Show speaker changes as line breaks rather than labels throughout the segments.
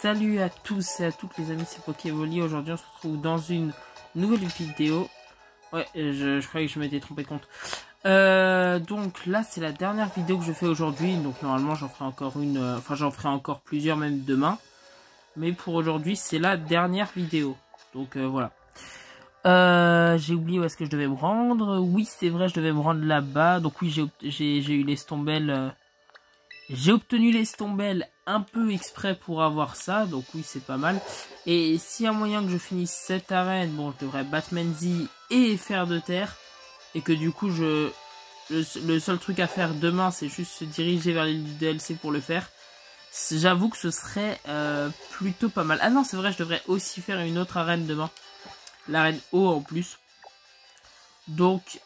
Salut à tous et à toutes les amis, c'est Pokévolley. Aujourd'hui on se retrouve dans une nouvelle vidéo. Ouais, je croyais que je m'étais trompé de compte. Donc là c'est la dernière vidéo que je fais aujourd'hui. Donc normalement j'en ferai encore une, enfin j'en ferai encore plusieurs même demain. Mais pour aujourd'hui c'est la dernière vidéo. Donc voilà. J'ai oublié où est-ce que je devais me rendre. Oui c'est vrai, je devais me rendre là-bas. Donc oui j'ai eu les Stombelles. J'ai obtenu les Stombelles un peu exprès pour avoir ça, donc oui c'est pas mal. Et s'il y a moyen que je finisse cette arène, bon je devrais battre Menzi et faire de terre. Et que du coup le seul truc à faire demain c'est juste se diriger vers l'île du DLC pour le faire. J'avoue que ce serait plutôt pas mal. Ah non c'est vrai, je devrais aussi faire une autre arène demain. L'arène haut en plus. Donc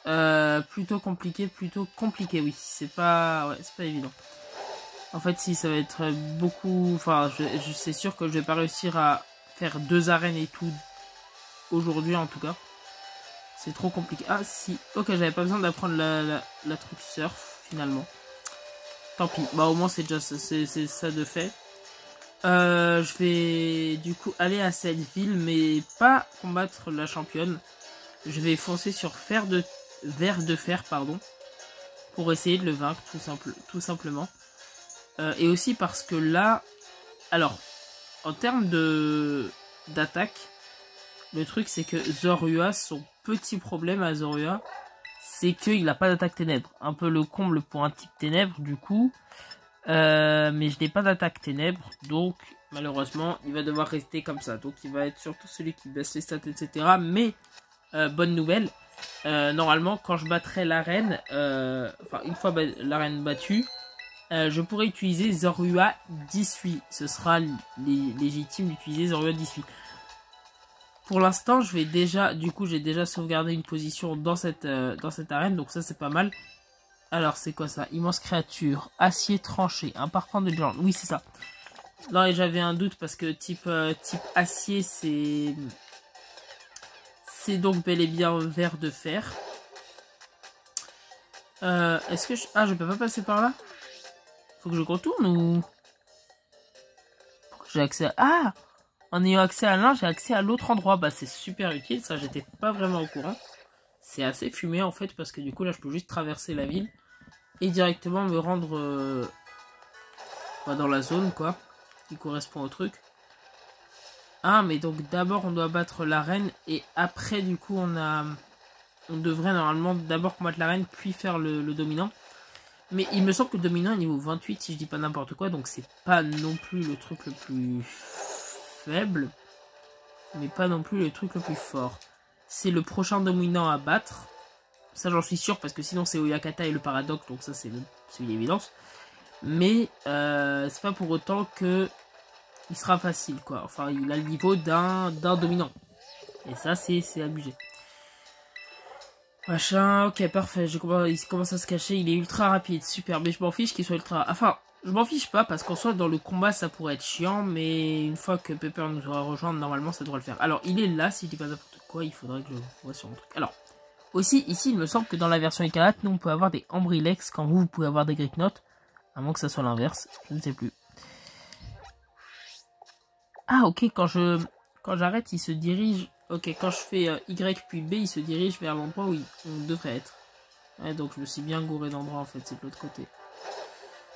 plutôt compliqué oui. C'est pas évident. En fait, si, ça va être beaucoup... Enfin, je sais sûr que je vais pas réussir à faire 2 arènes et tout aujourd'hui, en tout cas. C'est trop compliqué. Ah, si. Ok, j'avais pas besoin d'apprendre la truc surf, finalement. Tant pis. Bah, au moins, c'est déjà c'est ça de fait. Je vais, du coup, aller à cette ville, mais pas combattre la championne. Je vais foncer sur Ver de Fer, pardon. Pour essayer de le vaincre, tout simplement. Et aussi parce que là, alors, en termes d'attaque, le truc c'est que Zorua, son petit problème à Zorua, c'est qu'il n'a pas d'attaque ténèbres. Un peu le comble pour un type ténèbres du coup. Mais je n'ai pas d'attaque ténèbres, donc malheureusement il va devoir rester comme ça. Donc il va être surtout celui qui baisse les stats, etc. Mais, bonne nouvelle, normalement quand je battrai l'arène, enfin une fois l'arène battue, je pourrais utiliser Zorua 18. Ce sera légitime d'utiliser Zorua 18. Pour l'instant, je vais déjà... Du coup, j'ai déjà sauvegardé une position dans cette arène. Donc ça, c'est pas mal. Alors, c'est quoi ça? Immense créature. Acier tranché. Un parfum de légende. Oui, c'est ça. Non, et j'avais un doute parce que type acier, c'est... C'est donc bel et bien Ver de Fer. Est-ce que je... Ah, je peux pas passer par là? Faut que je contourne ou... J'ai accès à... Ah! En ayant accès à l'un, j'ai accès à l'autre endroit. Bah c'est super utile, ça j'étais pas vraiment au courant. C'est assez fumé en fait, parce que du coup là je peux juste traverser la ville. Et directement me rendre dans la zone quoi, qui correspond au truc. Ah mais donc d'abord on doit battre l'arène, et après du coup on devrait normalement d'abord combattre l'arène, puis faire le dominant. Mais il me semble que le dominant est niveau 28 si je dis pas n'importe quoi, donc c'est pas non plus le truc le plus faible, mais pas non plus le truc le plus fort. C'est le prochain dominant à battre, ça j'en suis sûr, parce que sinon c'est Oyakata et le Paradoxe, donc ça c'est une évidence. Mais c'est pas pour autant que il sera facile quoi, enfin il a le niveau d'un dominant, et ça c'est abusé. Machin, ok parfait, il commence à se cacher, il est ultra rapide, super, mais je m'en fiche qu'il soit ultra... Enfin, je m'en fiche pas, parce qu'en soit dans le combat ça pourrait être chiant, mais une fois que Pepper nous aura rejoint, normalement ça devrait le faire. Alors il est là, si je dis pas n'importe quoi, il faudrait que je vois sur mon truc. Alors, aussi ici il me semble que dans la version écarlate, nous on peut avoir des Ambrilex, quand vous pouvez avoir des Gricknotes, à moins que ça soit l'inverse, je ne sais plus. Ah ok, quand j'arrête il se dirige... Ok, quand je fais Y puis B, il se dirige vers l'endroit où on devrait être. Ouais, donc je me suis bien gouré d'endroit en fait, c'est de l'autre côté.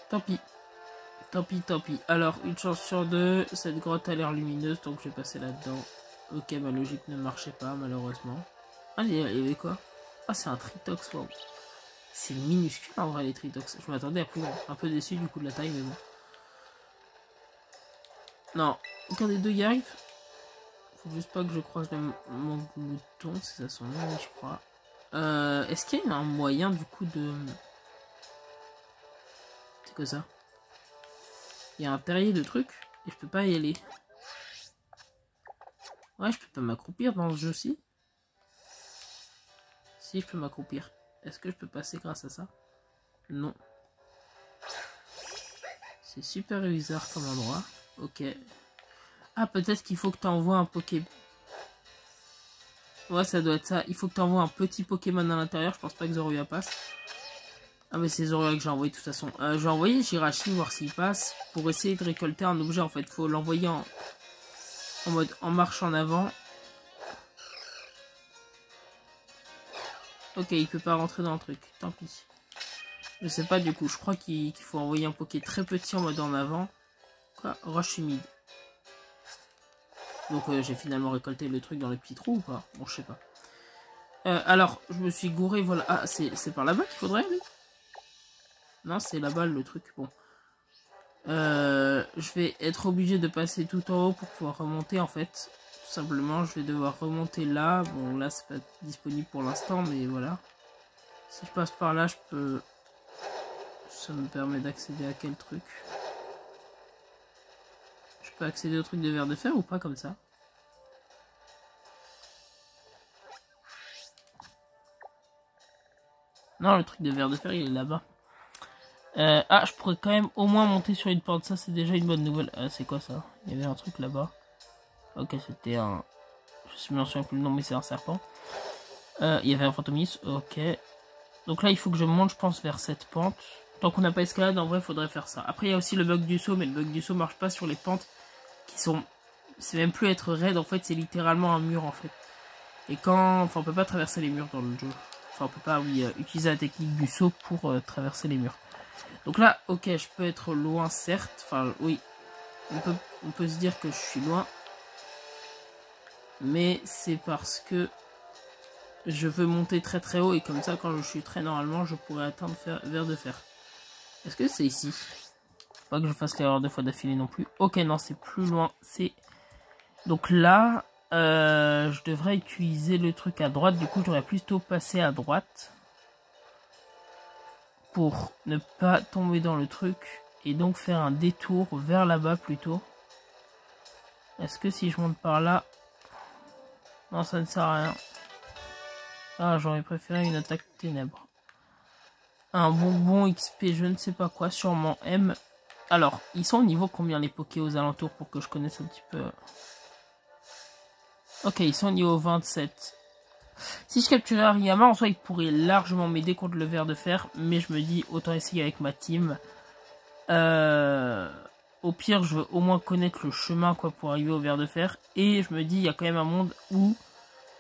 Tant pis. Tant pis, tant pis. Alors, une chance sur 2, cette grotte a l'air lumineuse, donc je vais passer là-dedans. Ok, ma logique ne marchait pas, malheureusement. Ah, il y avait quoi? Ah, c'est un Tritox, wow. C'est minuscule en vrai, les Tritox. Je m'attendais à plus grand. Un peu déçu du coup de la taille, mais bon. Non, aucun des deux y arrive. Faut juste pas que je croise mon bouton, c'est ça son nom, je crois. Est-ce qu'il y a un moyen du coup de... C'est quoi ça? Il y a un terrier de trucs et je peux pas y aller. Ouais, je peux pas m'accroupir dans ce jeu-ci. Si, je peux m'accroupir. Est-ce que je peux passer grâce à ça? Non. C'est super bizarre comme endroit. Ok. Ah, peut-être qu'il faut que tu envoies un Pokémon. Ouais, ça doit être ça. Il faut que tu envoies un petit Pokémon à l'intérieur. Je pense pas que Zorua passe. Ah mais c'est Zorua que j'ai envoyé de toute façon. Je vais envoyer Jirachi voir s'il passe pour essayer de récolter un objet en fait. Faut l'envoyer en mode en marche en avant. Ok, il peut pas rentrer dans le truc, tant pis. Je sais pas du coup, je crois qu'il faut envoyer un Poké très petit en mode en avant. Quoi? Roche humide. Donc j'ai finalement récolté le truc dans le petit trou ou pas? Bon, je sais pas. Alors, je me suis gouré, voilà. Ah, c'est par là-bas qu'il faudrait aller? Non, c'est là-bas le truc, bon. Je vais être obligé de passer tout en haut pour pouvoir remonter en fait. Tout simplement, je vais devoir remonter là. Bon, là, c'est pas disponible pour l'instant, mais voilà. Si je passe par là, je peux... Ça me permet d'accéder à quel truc? Je peux accéder au truc de verre de fer ou pas comme ça? Non, le truc de verre de fer, il est là-bas. Ah, je pourrais quand même au moins monter sur une porte. Ça, c'est déjà une bonne nouvelle. C'est quoi ça? Il y avait un truc là-bas. Ok, c'était un... Je me souviens plus le nom, mais c'est un serpent. Il y avait un fantomis. Ok. Donc là, il faut que je monte, je pense, vers cette pente. Tant qu'on n'a pas escalade, en vrai, il faudrait faire ça. Après, il y a aussi le bug du saut, mais le bug du saut marche pas sur les pentes qui sont... C'est même plus être raide, en fait, c'est littéralement un mur, en fait. Et quand... Enfin, on peut pas traverser les murs dans le jeu. Enfin, on peut pas, oui, utiliser la technique du saut pour traverser les murs. Donc là, ok, je peux être loin, certes. Enfin, oui. On peut se dire que je suis loin. Mais c'est parce que je veux monter très très haut. Et comme ça, quand je suis très normalement, je pourrais atteindre verre de fer. Est-ce que c'est ici? Faut pas que je fasse l'erreur 2 fois d'affilée non plus. Ok, non, c'est plus loin. C'est... Donc là, je devrais utiliser le truc à droite. Du coup, j'aurais plutôt passé à droite. Pour ne pas tomber dans le truc. Et donc faire un détour vers là-bas plutôt. Est-ce que si je monte par là... Non, ça ne sert à rien. Ah, j'aurais préféré une attaque ténèbres. Un bonbon XP, je ne sais pas quoi, sûrement M. Alors, ils sont au niveau combien les Pokés aux alentours pour que je connaisse un petit peu... Ok, ils sont au niveau 27. Si je capturais Hariyama, en soi, il pourrait largement m'aider contre le ver de fer. Mais je me dis, autant essayer avec ma team. Au pire, je veux au moins connaître le chemin quoi pour arriver au ver de fer. Et je me dis, il y a quand même un monde où,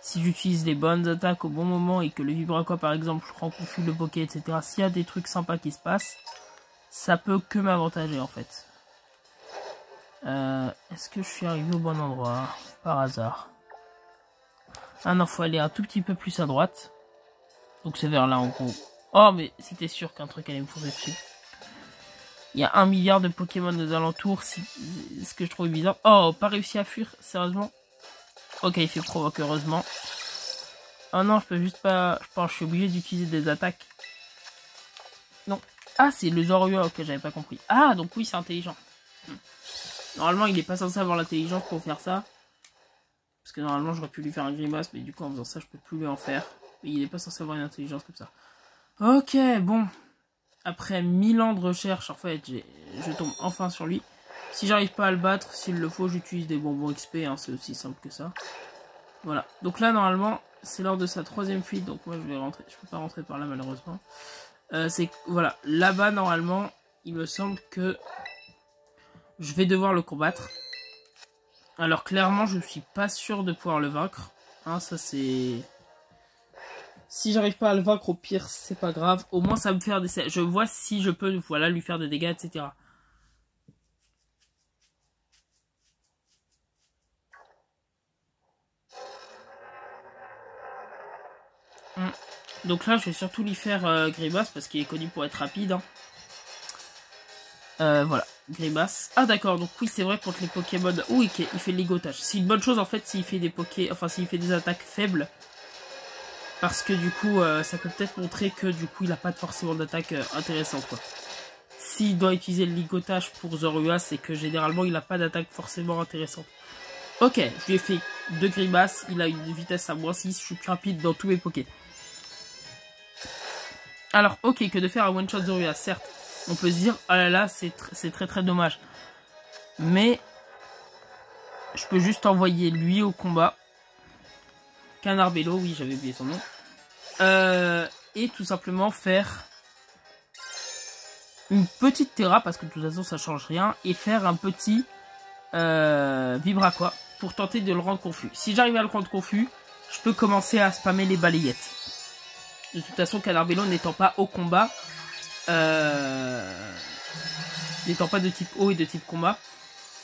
si j'utilise les bonnes attaques au bon moment et que le Vibraqua, par exemple, je rends confus le Poké, etc. S'il y a des trucs sympas qui se passent, ça peut que m'avantager, en fait. Est-ce que je suis arrivé au bon endroit? Par hasard. Ah non, faut aller un tout petit peu plus à droite. Donc c'est vers là, en gros. Oh, mais c'était sûr qu'un truc allait me fourrer dessus. Il y a 1 milliard de Pokémon aux alentours. Ce que je trouve bizarre. Oh, pas réussi à fuir, sérieusement. Ok, il fait provoque, heureusement. Oh non, je peux juste pas... Je pense que je suis obligé d'utiliser des attaques. Non. Ah, c'est le Zorua que j'avais pas compris. Ah, donc oui, c'est intelligent. Normalement, il est pas censé avoir l'intelligence pour faire ça. Parce que normalement, j'aurais pu lui faire un grimace. Mais du coup, en faisant ça, je peux plus lui en faire. Mais il est pas censé avoir une intelligence comme ça. Ok, bon. Après 1000 ans de recherche, en fait, je tombe enfin sur lui. Si j'arrive pas à le battre, s'il le faut, j'utilise des bonbons XP, hein, c'est aussi simple que ça. Voilà. Donc là, normalement, c'est lors de sa 3e fuite, donc moi je vais rentrer. Je peux pas rentrer par là, malheureusement. C'est, voilà, là-bas, normalement, il me semble que je vais devoir le combattre. Alors, clairement, je suis pas sûr de pouvoir le vaincre. Hein, ça, c'est... Si j'arrive pas à le vaincre, au pire, c'est pas grave. Au moins, ça va me faire des... Je vois si je peux, voilà, lui faire des dégâts, etc. Donc là, je vais surtout lui faire Grimace, parce qu'il est connu pour être rapide. Hein. Voilà, Grimace. Ah d'accord, donc oui, c'est vrai contre les Pokémon... Oui, il fait le ligotage. C'est une bonne chose, en fait, s'il fait des Enfin, s'il fait des attaques faibles. Parce que du coup, ça peut peut-être montrer que du coup, il n'a pas forcément d'attaque intéressante, quoi. S'il doit utiliser le ligotage pour Zorua, c'est que généralement, il n'a pas d'attaque forcément intéressante. Ok, je lui ai fait 2 grimaces, il a une vitesse à -6, je suis plus rapide dans tous mes Pokés. Alors, ok, que de faire un one-shot Zorua, certes, on peut se dire, oh là là, c'est très très dommage. Mais, je peux juste envoyer lui au combat. Canarbello, oui, j'avais oublié son nom. Et tout simplement faire une petite Terra, parce que de toute façon ça change rien, et faire un petit Vibraqua pour tenter de le rendre confus. Si j'arrive à le rendre confus, je peux commencer à spammer les balayettes. De toute façon, Canarbello n'étant pas au combat, n'étant pas de type eau et de type combat,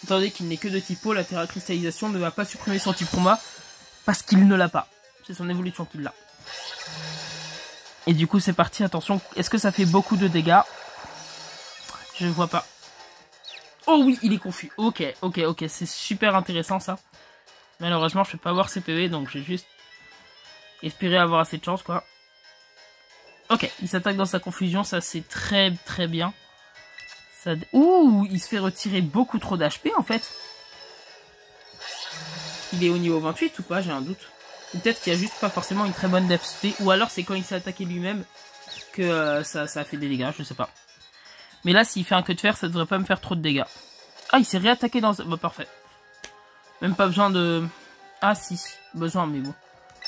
étant donné qu'il n'est que de type eau, la Terra Cristallisation ne va pas supprimer son type combat, parce qu'il ne l'a pas. C'est son évolution qu'il l'a. Et du coup, c'est parti, attention, est-ce que ça fait beaucoup de dégâts? Je ne vois pas. Oh oui, il est confus. Ok, c'est super intéressant ça. Malheureusement, je ne peux pas voir ses PV, donc j'ai juste espéré avoir assez de chance, quoi. Ok, il s'attaque dans sa confusion, ça c'est très très bien. Ça... Ouh, il se fait retirer beaucoup trop d'HP en fait. Il est au niveau 28 ou pas, j'ai un doute. Ou peut-être qu'il y a juste pas forcément une très bonne DFSP, ou alors c'est quand il s'est attaqué lui-même que ça a fait des dégâts, je sais pas. Mais là, s'il fait un queue de fer, ça devrait pas me faire trop de dégâts. Ah, il s'est réattaqué dans... Bah, parfait. Même pas besoin de... Ah, si. Besoin, mais bon.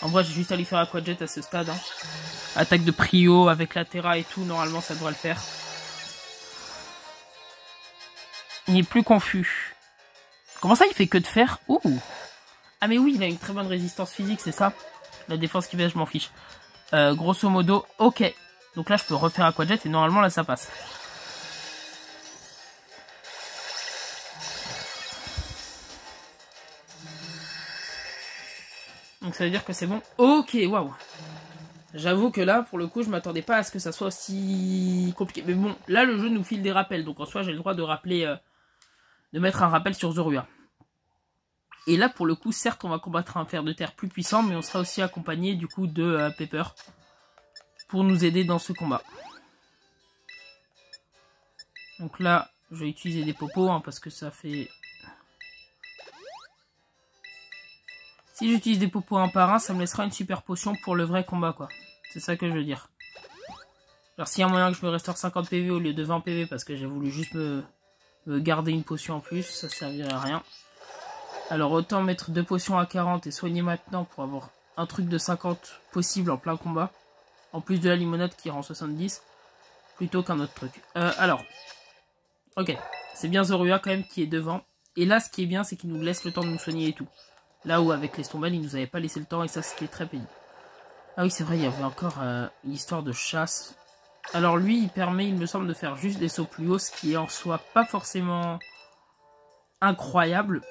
En vrai, j'ai juste à lui faire Aquajet à ce stade. Hein. Attaque de Prio avec la Terra et tout. Normalement, ça devrait le faire. Il est plus confus. Comment ça, il fait que de fer? Ouh. Ah, mais oui, il a une très bonne résistance physique, c'est ça? La défense qui baisse, je m'en fiche. Grosso modo, ok. Donc là, je peux refaire Aquajet et normalement, là, ça passe. Donc ça veut dire que c'est bon. Ok, waouh. J'avoue que là, pour le coup, je m'attendais pas à ce que ça soit aussi compliqué. Mais bon, là, le jeu nous file des rappels. Donc en soi, j'ai le droit de rappeler, de mettre un rappel sur Zorua. Et là, pour le coup, certes, on va combattre un fer de terre plus puissant, mais on sera aussi accompagné du coup de Pepper pour nous aider dans ce combat. Donc là, je vais utiliser des popos hein, parce que ça fait... Si j'utilise des popos un par un, ça me laissera une super potion pour le vrai combat, quoi. C'est ça que je veux dire. Alors, s'il y a moyen que je me restaure 50 PV au lieu de 20 PV parce que j'ai voulu juste me garder une potion en plus, ça servirait à rien. Alors, autant mettre 2 potions à 40 et soigner maintenant pour avoir un truc de 50 possible en plein combat. En plus de la limonade qui rend 70, plutôt qu'un autre truc. Alors, ok. C'est bien Zorua quand même qui est devant. Et là, ce qui est bien, c'est qu'il nous laisse le temps de nous soigner et tout. Là où avec les Stombelles, il nous avait pas laissé le temps et ça c'était très pénible. Ah oui c'est vrai, il y avait encore une histoire de chasse. Alors lui il permet il me semble de faire juste des sauts plus hauts, ce qui est en soi pas forcément incroyable.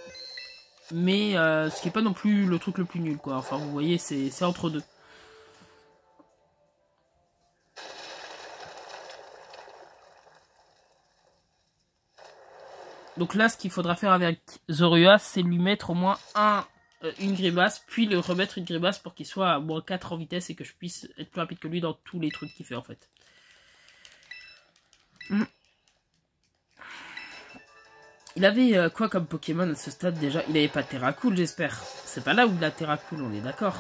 Mais ce qui est pas non plus le truc le plus nul quoi. Enfin vous voyez c'est entre deux. Donc là ce qu'il faudra faire avec Zorua c'est lui mettre au moins une grimace, puis le remettre une grimace pour qu'il soit à moins 4 en vitesse et que je puisse être plus rapide que lui dans tous les trucs qu'il fait en fait. Il avait quoi comme Pokémon à ce stade déjà? Il avait pas Terracool j'espère. C'est pas là où il a Terracool, on est d'accord.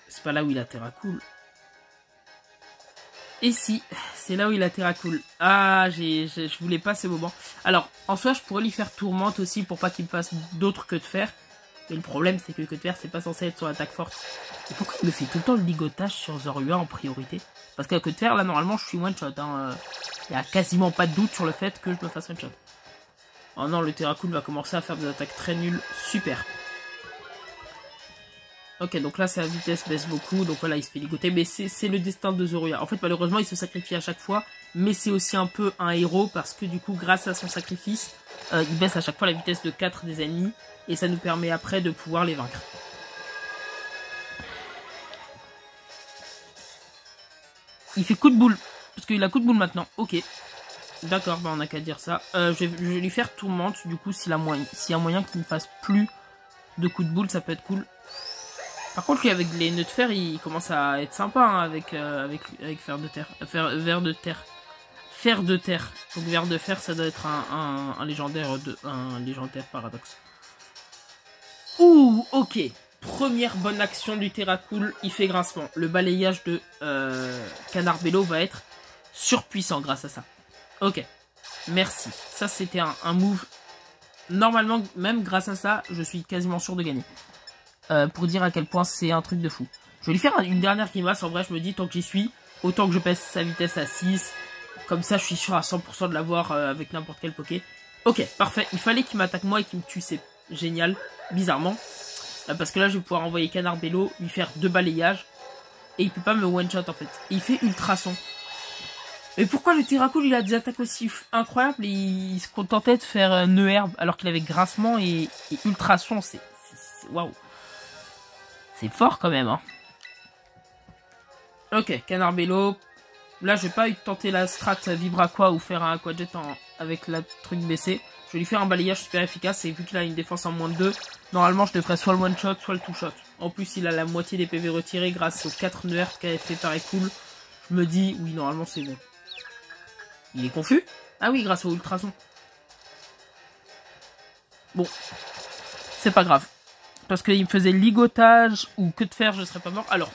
C'est pas là où il a Terracool. Et si, c'est là où il a Terracool. Ah, je voulais pas ce moment. Alors, en soi, je pourrais lui faire Tourmente aussi pour pas qu'il me fasse d'autres que de fer. Mais le problème, c'est que de fer, c'est pas censé être son attaque forte. Et pourquoi il me fait tout le temps le ligotage sur Zorua en priorité? Parce qu'avec de fer, là, normalement, je suis one-shot. Hein. Y a quasiment pas de doute sur le fait que je me fasse one-shot. Oh non, le Terracool va commencer à faire des attaques très nulles. Super. Ok, donc là, sa vitesse baisse beaucoup. Donc voilà, il se fait ligoter. Mais c'est le destin de Zorua. En fait, malheureusement, il se sacrifie à chaque fois. Mais c'est aussi un peu un héros. Parce que du coup, grâce à son sacrifice, il baisse à chaque fois la vitesse de 4 des ennemis. Et ça nous permet après de pouvoir les vaincre. Il fait coup de boule. Parce qu'il a coup de boule maintenant. Ok. D'accord, bah on a qu'à dire ça. Je vais lui faire Tourmente. Du coup, s'il y a moyen qu'il ne fasse plus de coup de boule, ça peut être cool. Par contre, lui, avec les nœuds de fer, il commence à être sympa hein, avec fer de terre. Ver de terre. Fer de terre. Donc, ver de fer, ça doit être un légendaire paradoxe. Ouh, ok. Première bonne action du Terracool, il fait grincement. Le balayage de Canarbello va être surpuissant grâce à ça. Ok. Merci. Ça, c'était un move. Normalement, même grâce à ça, je suis quasiment sûr de gagner. Pour dire à quel point c'est un truc de fou. Je vais lui faire une dernière grimace. En vrai, je me dis, tant que j'y suis, autant que je pèse sa vitesse à 6. Comme ça, je suis sûr à 100% de l'avoir avec n'importe quel Poké. Ok, parfait. Il fallait qu'il m'attaque moi et qu'il me tue. C'est génial. Bizarrement. Parce que là, je vais pouvoir envoyer Canard Bello, lui faire 2 balayages. Et il peut pas me one-shot, en fait. Et il fait ultrason. Mais pourquoi le Tyracool, il a des attaques aussi incroyables et il se contentait de faire nœud herbe alors qu'il avait grincement et ultrason. C'est waouh. C'est fort quand même, hein. Ok, Canard Bello. Là, je vais pas tenter la strat Vibraqua ou faire un Aquajet avec la truc baissée. Je vais lui faire un balayage super efficace et vu qu'il a une défense en moins de 2, normalement je devrais soit le one shot, soit le two shot. En plus, il a la moitié des PV retirés grâce aux 4 nœuds qu'avait fait Tyracool. Je me dis, oui, normalement c'est bon. Il est confus? Ah oui, grâce au ultrason. Bon, c'est pas grave. Parce qu'il me faisait ligotage ou que de faire, je serais pas mort. Alors,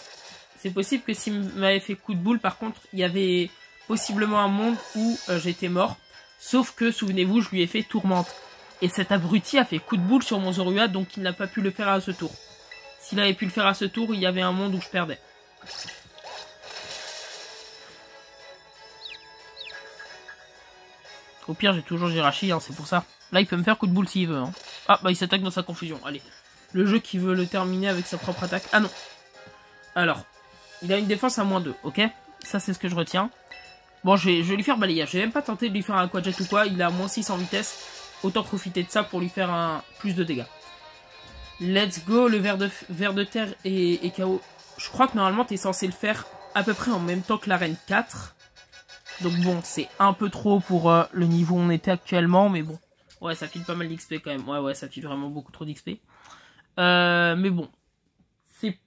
c'est possible que s'il m'avait fait coup de boule, par contre, il y avait possiblement un monde où j'étais mort. Sauf que, souvenez-vous, je lui ai fait tourmente. Et cet abruti a fait coup de boule sur mon Zorua, donc il n'a pas pu le faire à ce tour. S'il avait pu le faire à ce tour, il y avait un monde où je perdais. Au pire, j'ai toujours Jirachi, hein, c'est pour ça. Là, il peut me faire coup de boule s'il veut. Hein. Ah, bah il s'attaque dans sa confusion. Allez. Le jeu qui veut le terminer avec sa propre attaque. Ah non. Alors, il a une défense à moins 2, ok? Ça, c'est ce que je retiens. Bon, je vais lui faire balayage. J'ai même pas tenté de lui faire un Aquajet ou quoi. Il a moins 6 en vitesse. Autant profiter de ça pour lui faire un plus de dégâts. Let's go, le ver de terre et KO. Je crois que normalement, t'es censé le faire à peu près en même temps que l'arène 4. Donc bon, c'est un peu trop pour le niveau où on était actuellement, mais bon. Ouais, ça file pas mal d'XP quand même. Ouais, ça file vraiment beaucoup trop d'XP. Mais bon.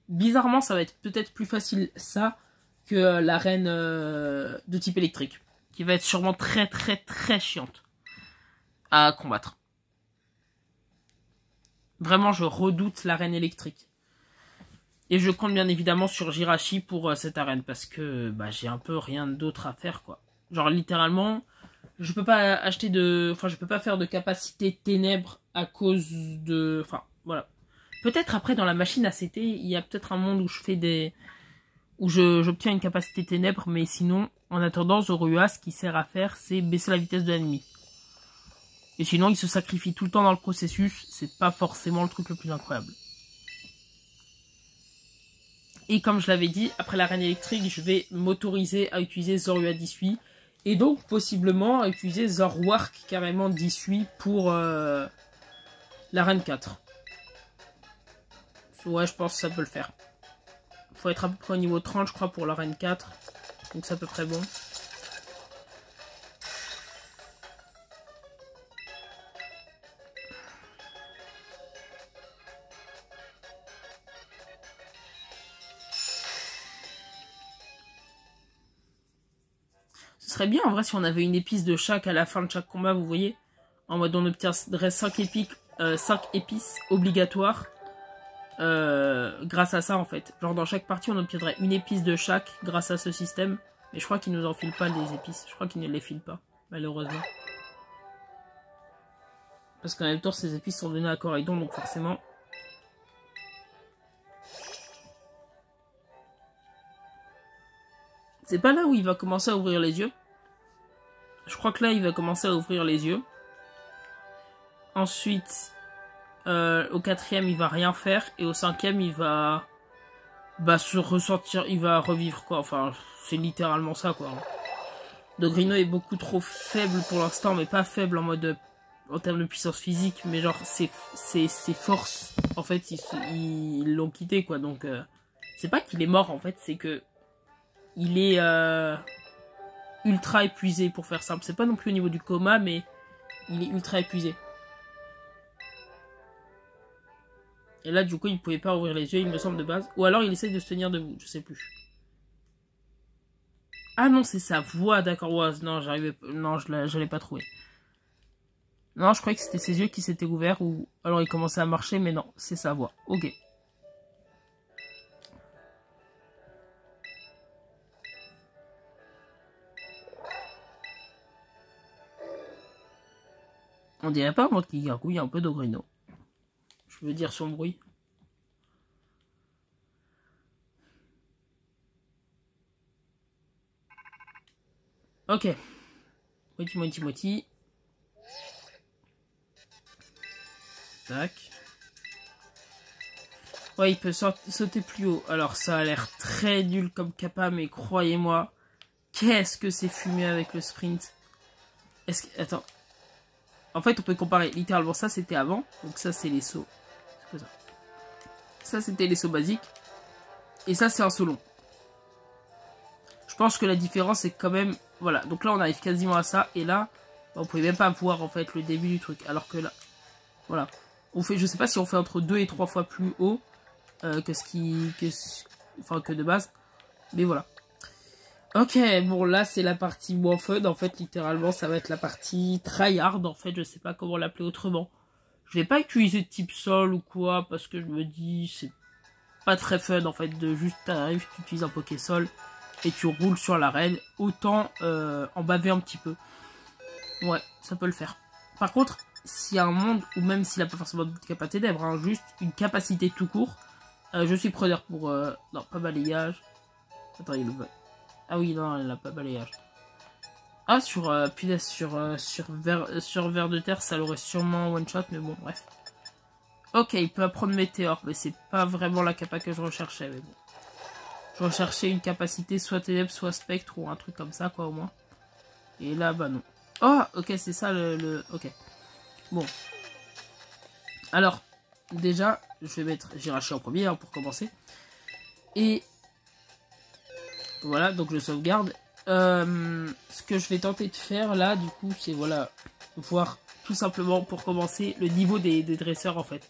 Bizarrement, ça va être peut-être plus facile ça que l'arène de type électrique. Qui va être sûrement très chiante à combattre. Vraiment, je redoute l'arène électrique. Et je compte bien évidemment sur Jirachi pour cette arène. Parce que bah, j'ai un peu rien d'autre à faire, quoi. Genre, littéralement, je peux pas acheter de... Enfin, je peux pas faire de capacité ténèbres à cause de... Enfin, voilà. Peut-être après, dans la machine ACT, il y a peut-être un monde où je fais des... Où j'obtiens une capacité ténèbres. Mais sinon, en attendant, Zorua, ce qui sert à faire, c'est baisser la vitesse de l'ennemi. Et sinon, il se sacrifie tout le temps dans le processus. C'est pas forcément le truc le plus incroyable. Et comme je l'avais dit, après l'arène électrique, je vais m'autoriser à utiliser Zorua 18. Et donc, possiblement, à utiliser Zorwark carrément 18 pour l'arène 4. Ouais, je pense que ça peut le faire. Faut être à peu près au niveau 30, je crois, pour l'arène 4. Donc c'est à peu près bon. Ce serait bien en vrai si on avait une épice de chaque à la fin de chaque combat, vous voyez. En mode on obtiendrait 5 épices obligatoires grâce à ça en fait. Genre dans chaque partie on obtiendrait une épice de chaque grâce à ce système. Mais je crois qu'ils nous enfilent pas les épices. Je crois qu'ils ne les filent pas, malheureusement. Parce qu'en même temps ces épices sont données à Coraidon, donc forcément... C'est pas là où il va commencer à ouvrir les yeux. Je crois que là, il va commencer à ouvrir les yeux. Ensuite, au 4e, il va rien faire. Et au 5e, il va se ressortir. Il va revivre, quoi. Enfin, c'est littéralement ça, quoi. Dogrino est beaucoup trop faible pour l'instant. Mais pas faible en mode... En termes de puissance physique. Mais genre, ses forces, en fait, ils l'ont quitté, quoi. Donc, c'est pas qu'il est mort, en fait. C'est que... Il est... ultra épuisé pour faire simple. C'est pas non plus au niveau du coma, mais il est ultra épuisé. Et là, du coup, il pouvait pas ouvrir les yeux, il me semble, de base. Ou alors, il essaye de se tenir debout, je sais plus. Ah non, c'est sa voix, d'accord. Ouais, non, j'arrivais... Non, je l'ai pas trouvé. Non, je croyais que c'était ses yeux qui s'étaient ouverts, ou alors il commençait à marcher, mais non, c'est sa voix. Ok. On dirait pas, moi, qu'il gargouille un peu d'Ogrino. Je veux dire son bruit. Ok. Moitié. Tac. Ouais, il peut sauter plus haut. Alors, ça a l'air très nul comme kappa, mais croyez-moi, qu'est-ce que c'est fumé avec le sprint. Est-ce que... Attends. En fait, on peut comparer. Littéralement, ça, c'était avant. Donc ça, c'est les sauts. C'est quoi ça? Ça, c'était les sauts basiques. Et ça, c'est un saut long. Je pense que la différence, c'est quand même... Voilà. Donc là, on arrive quasiment à ça. Et là, on pouvait même pas voir, en fait, le début du truc. Alors que là... Voilà. On fait... Je sais pas si on fait entre 2 et 3 fois plus haut que ce qui... Enfin, que de base. Mais voilà. Ok, bon là c'est la partie moins fun, en fait littéralement ça va être la partie tryhard, en fait je sais pas comment l'appeler autrement. Je vais pas utiliser de type sol ou quoi, parce que je me dis c'est pas très fun en fait de juste t'arrives, tu utilises un Pokésol et tu roules sur l'arène, autant en baver un petit peu. Ouais, ça peut le faire. Par contre, s'il y a un monde, ou même s'il a pas forcément de capacité d'èbre, hein, juste une capacité tout court, je suis preneur pour... non, pas balayage. Attends, il le veut. Ah oui, non, elle n'a pas balayage. Ah, punaise, sur ver de terre, ça l'aurait sûrement one shot, mais bon, bref. Ok, il peut apprendre météore, mais c'est pas vraiment la capa que je recherchais, mais bon. Je recherchais une capacité soit ténèbres, soit spectre, ou un truc comme ça, quoi, au moins. Et là, bah non. Oh, ok, c'est ça Ok. Bon. Alors, déjà, je vais mettre Jirachi en premier, hein, pour commencer. Et... Voilà, donc je sauvegarde. Ce que je vais tenter de faire là, du coup, c'est voilà, voir tout simplement pour commencer le niveau des dresseurs en fait.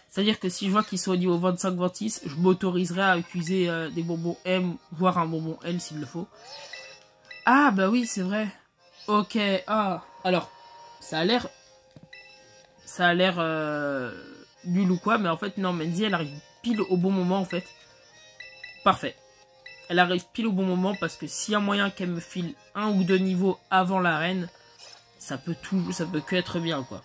C'est-à-dire que si je vois qu'ils sont au niveau 25-26, je m'autoriserai à utiliser des bonbons M, voire un bonbon L s'il le faut. Ah bah oui, c'est vrai. Ok, ah, alors, ça a l'air nul ou quoi, mais en fait non, Menzi elle arrive pile au bon moment en fait. Parfait. Elle arrive pile au bon moment parce que s'il y a moyen qu'elle me file 1 ou 2 niveaux avant l'arène, ça peut que être bien quoi.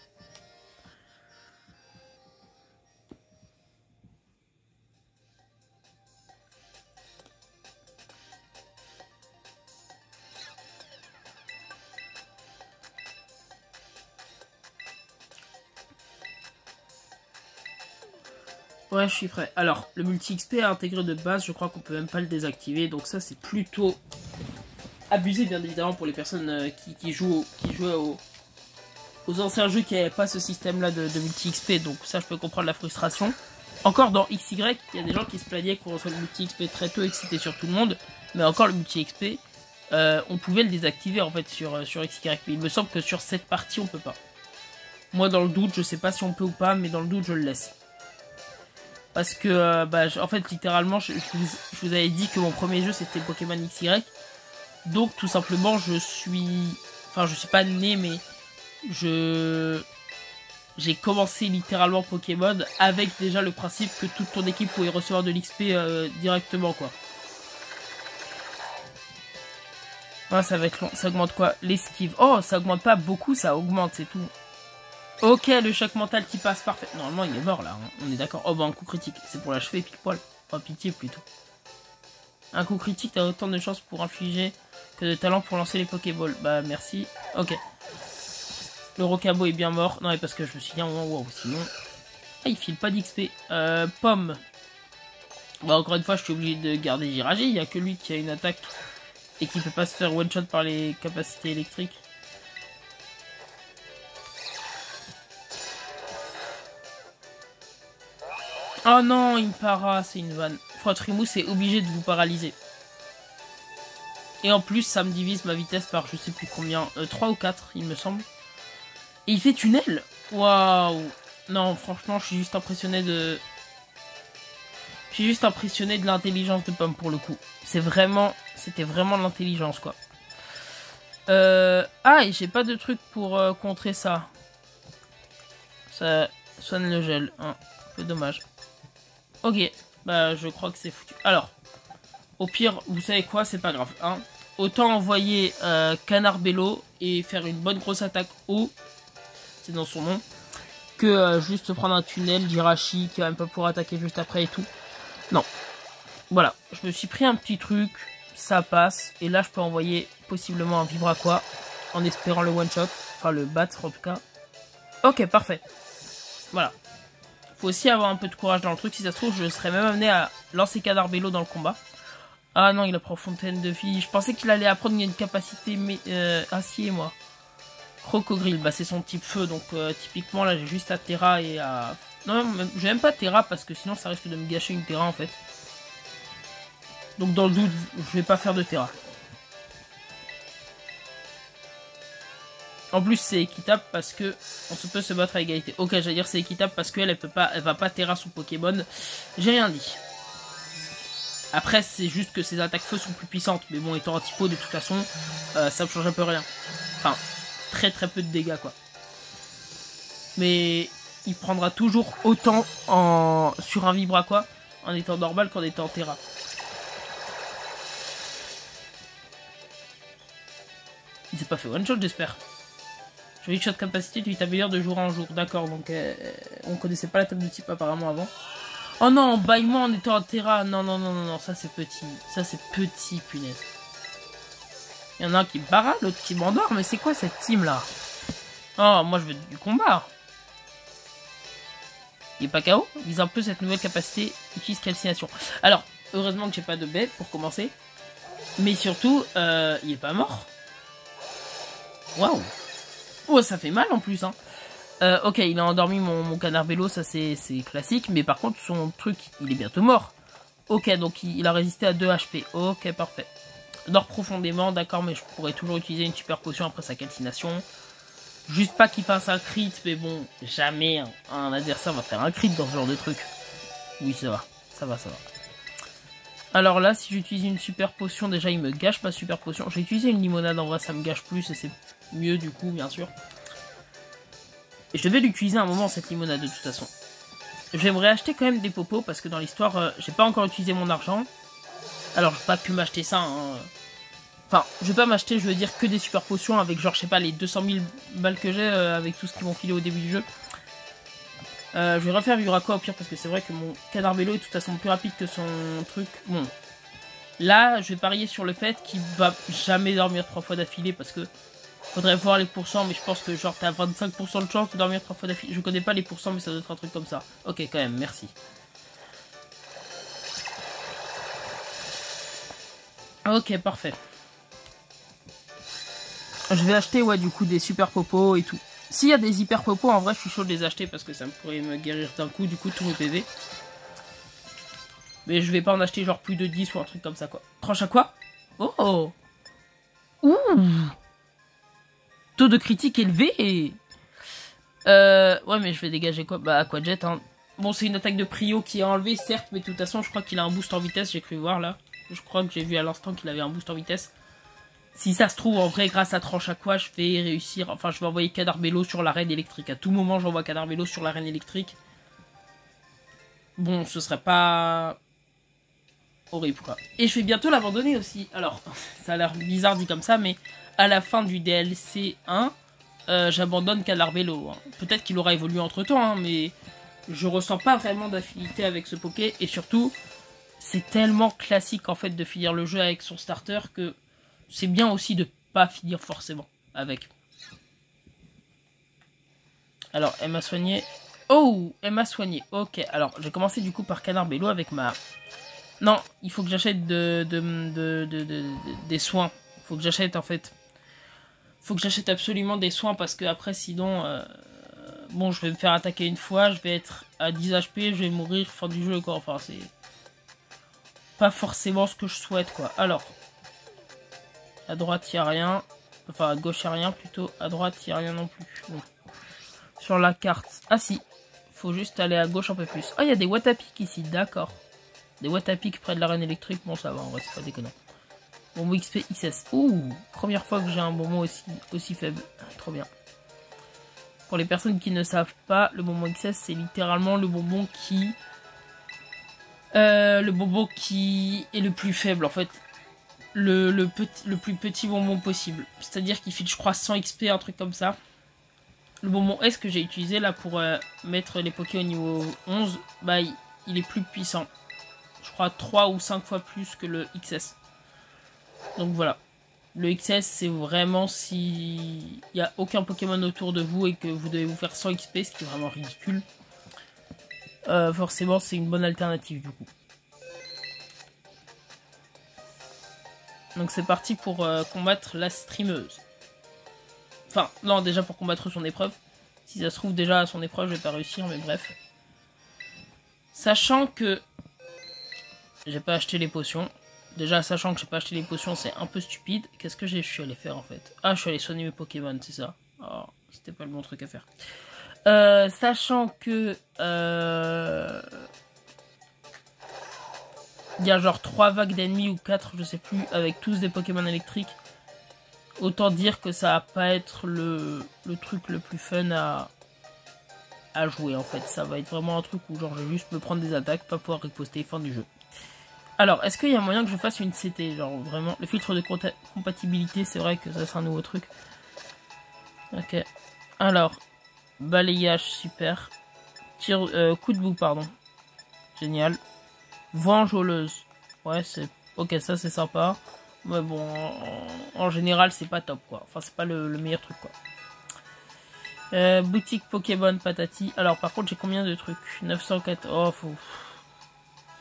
Ouais, je suis prêt. Alors, le multi-XP est intégré de base, je crois qu'on peut même pas le désactiver, donc ça c'est plutôt abusé bien évidemment pour les personnes qui jouaient aux anciens jeux qui n'avaient pas ce système-là de multi-XP, donc ça je peux comprendre la frustration. Encore dans XY, il y a des gens qui se plaignaient qu'on reçoit le multi-XP très tôt et que c'était sur tout le monde, mais encore le multi-XP, on pouvait le désactiver en fait sur XY, mais il me semble que sur cette partie on peut pas. Moi dans le doute, je sais pas si on peut ou pas, mais dans le doute je le laisse. Parce que, en fait, littéralement, je vous avais dit que mon premier jeu, c'était Pokémon XY. Donc, tout simplement, je suis pas né, mais j'ai commencé littéralement Pokémon avec déjà le principe que toute ton équipe pouvait recevoir de l'XP directement, quoi. Ah, ça va être long. Ça augmente quoi? L'esquive. Oh, ça augmente pas beaucoup, ça augmente, c'est tout. Ok, le choc mental qui passe, parfait. Normalement, il est mort, là. Hein. On est d'accord. Oh, bah, un coup critique. C'est pour l'achever, pile poil. Oh, pitié, plutôt. Un coup critique, t'as autant de chances pour infliger que de talent pour lancer les Pokéballs. Bah, merci. Ok. Le Rocabo est bien mort. Non, mais parce que je me suis dit, wow, sinon... Ah, il file pas d'XP. Pomme. Bah, encore une fois, je suis obligé de garder Jirachi. Il y a que lui qui a une attaque et qui peut pas se faire one-shot par les capacités électriques. Oh non, il me para, c'est une vanne. Frottrimousse est obligé de vous paralyser. Et en plus, ça me divise ma vitesse par je sais plus combien. 3 ou 4, il me semble. Et il fait tunnel. Waouh. Non, franchement, je suis juste impressionné de... Je suis juste impressionné de l'intelligence de Pomme pour le coup. C'était vraiment de l'intelligence, quoi. Ah, et j'ai pas de truc pour contrer ça. Ça soigne le gel. Hein. Un peu dommage. Ok, bah je crois que c'est foutu. Alors, au pire, vous savez quoi, c'est pas grave. Hein. Autant envoyer Canard Bello et faire une bonne grosse attaque haut, c'est dans son nom, que juste prendre un tunnel, Jirachi qui va même pas pouvoir attaquer juste après et tout. Non. Voilà, je me suis pris un petit truc, ça passe. Et là, je peux envoyer possiblement un Vibraqua en espérant le one shot. Enfin, le battre en tout cas. Ok, parfait. Voilà. Faut aussi avoir un peu de courage dans le truc. Si ça se trouve, je serais même amené à lancer Canarbello dans le combat. Ah non, il apprend Fontaine de vie. Je pensais qu'il allait apprendre une capacité acier, moi. Crocodile, bah c'est son type feu. Donc typiquement, là, j'ai juste à Terra et à... Non, j'ai même pas Terra parce que sinon, ça risque de me gâcher une Terra, en fait. Donc dans le doute, je vais pas faire de Terra. En plus, c'est équitable parce que on se peut se battre à égalité. Ok, j'allais dire c'est équitable parce qu'elle elle va pas Terra son Pokémon. J'ai rien dit. Après, c'est juste que ses attaques feu sont plus puissantes. Mais bon, étant anti-po, de toute façon, ça me change un peu rien. Enfin, très peu de dégâts, quoi. Mais il prendra toujours autant sur un Vibraqua en étant normal qu'en étant Terra. Il s'est pas fait one shot, j'espère. Joli shot capacité, tu t'améliores de jour en jour. D'accord, donc on connaissait pas la table de type apparemment avant. Oh non, bâillement en étant en Terra. Non, ça c'est petit. Ça c'est petit, punaise. Il y en a un qui barra, l'autre qui m'endort. Mais c'est quoi cette team là? Oh, moi je veux du combat. Il est pas KO. Vise un peu cette nouvelle capacité. Utilise calcination. Alors, heureusement que j'ai pas de bête pour commencer. Mais surtout, il est pas mort. Waouh. Oh, ça fait mal en plus, hein. Ok, il a endormi mon Canarbello, ça c'est classique. Mais par contre, son truc, il est bientôt mort. Ok, donc il a résisté à 2 HP. Ok, parfait. Dort profondément, d'accord, mais je pourrais toujours utiliser une super potion après sa calcination. Juste pas qu'il fasse un crit, mais bon, jamais un adversaire va faire un crit dans ce genre de truc. Oui, ça va. Alors là, si j'utilise une super potion, déjà il me gâche ma super potion. J'ai utilisé une limonade, en vrai ça me gâche plus et c'est mieux du coup, bien sûr. Et je devais l'utiliser à un moment cette limonade de toute façon. J'aimerais acheter quand même des popos parce que dans l'histoire, j'ai pas encore utilisé mon argent. Alors j'ai pas pu m'acheter ça, hein. Enfin, je vais pas m'acheter, je veux dire, que des super potions avec genre, je sais pas, les 200 000 balles que j'ai avec tout ce qu'ils m'ont filé au début du jeu. Je vais refaire Vibraqua au pire parce que c'est vrai que mon Canarbello est de toute façon plus rapide que son truc. Bon, là, je vais parier sur le fait qu'il va jamais dormir 3 fois d'affilée parce que faudrait voir les pourcents, mais je pense que genre t'as 25% de chance de dormir 3 fois d'affilée. Je connais pas les pourcents, mais ça doit être un truc comme ça. Ok, quand même, merci. Ok, parfait. Je vais acheter, ouais, du coup, des super popos et tout. S'il y a des hyper popos, en vrai, je suis chaud de les acheter parce que ça me pourrait me guérir d'un coup, du coup, tous mes PV. Mais je vais pas en acheter genre plus de 10 ou un truc comme ça, quoi. Tranche à quoi? Oh! Ouh! Taux de critique élevé! Ouais, mais je vais dégager quoi? Bah, Aquajet, hein. Bon, c'est une attaque de Prio qui est enlevée, certes, mais de toute façon, je crois qu'il a un boost en vitesse, j'ai cru voir, là. Je crois que j'ai vu à l'instant qu'il avait un boost en vitesse. Si ça se trouve, en vrai, grâce à Tranche à quoi, je vais réussir... Enfin, je vais envoyer Canarbello sur l'arène électrique. À tout moment, j'envoie Canarbello sur l'arène électrique. Bon, ce serait pas... horrible, quoi. Et je vais bientôt l'abandonner aussi. Alors, ça a l'air bizarre dit comme ça, mais à la fin du DLC 1, j'abandonne Canarbello. Hein. Peut-être qu'il aura évolué entre-temps, hein, mais je ressens pas vraiment d'affinité avec ce Poké. Et surtout, c'est tellement classique, en fait, de finir le jeu avec son starter que... c'est bien aussi de pas finir forcément avec. Alors, elle m'a soigné. Oh, elle m'a soigné. Ok, alors, j'ai commencé du coup par Canarbello avec ma... Non, il faut que j'achète des soins. Il faut que j'achète en fait. Faut que j'achète absolument des soins parce que après sinon... bon, je vais me faire attaquer une fois, je vais être à 10 HP, je vais mourir fin du jeu quoi. Enfin, c'est... pas forcément ce que je souhaite quoi. Alors... à droite, il n'y a rien. Enfin, à gauche, il n'y a rien plutôt. À droite, il n'y a rien non plus. Bon. Sur la carte. Ah si. Faut juste aller à gauche un peu plus. Ah, il y a des Watapic ici. D'accord. Des Watapic près de l'arène électrique. Bon, ça va. En vrai, c'est pas déconnant. Bonbon XP XS. Ouh. Première fois que j'ai un bonbon aussi faible. Trop bien. Pour les personnes qui ne savent pas, le bonbon XS, c'est littéralement le bonbon qui... est le plus faible, en fait. Le plus petit bonbon possible. C'est-à-dire qu'il file, je crois, 100 XP, un truc comme ça. Le bonbon S que j'ai utilisé là pour mettre les Poké au niveau 11, bah il est plus puissant. Je crois 3 ou 5 fois plus que le XS. Donc voilà. Le XS, c'est vraiment si il n'y a aucun Pokémon autour de vous et que vous devez vous faire 100 XP, ce qui est vraiment ridicule. Forcément, c'est une bonne alternative du coup. Donc c'est parti pour combattre la streameuse. Enfin, non, déjà pour combattre son épreuve. Si ça se trouve, déjà à son épreuve, je vais pas réussir, mais bref. Sachant que j'ai pas acheté les potions. Déjà, sachant que j'ai pas acheté les potions, c'est un peu stupide. Qu'est-ce que je suis allé faire en fait? Ah, je suis allé soigner mes Pokémon, c'est ça. Oh, c'était pas le bon truc à faire. Sachant que... il y a genre 3 vagues d'ennemis ou 4, je sais plus, avec tous des Pokémon électriques. Autant dire que ça va pas être le truc le plus fun à jouer en fait. Ça va être vraiment un truc où genre je vais juste me prendre des attaques, pas pouvoir riposter, fin du jeu. Alors, est-ce qu'il y a moyen que je fasse une CT? Genre vraiment, le filtre de compatibilité, c'est vrai que ça c'est un nouveau truc. Ok. Alors, balayage, super. Coup de boue, pardon. Génial. Vengeoleuse. Ouais, c'est... Ok, ça c'est sympa. Mais bon, en général, c'est pas top, quoi. Enfin, c'est pas le meilleur truc, quoi. Boutique Pokémon patati. Alors, par contre, j'ai combien de trucs? 904. Oh, faut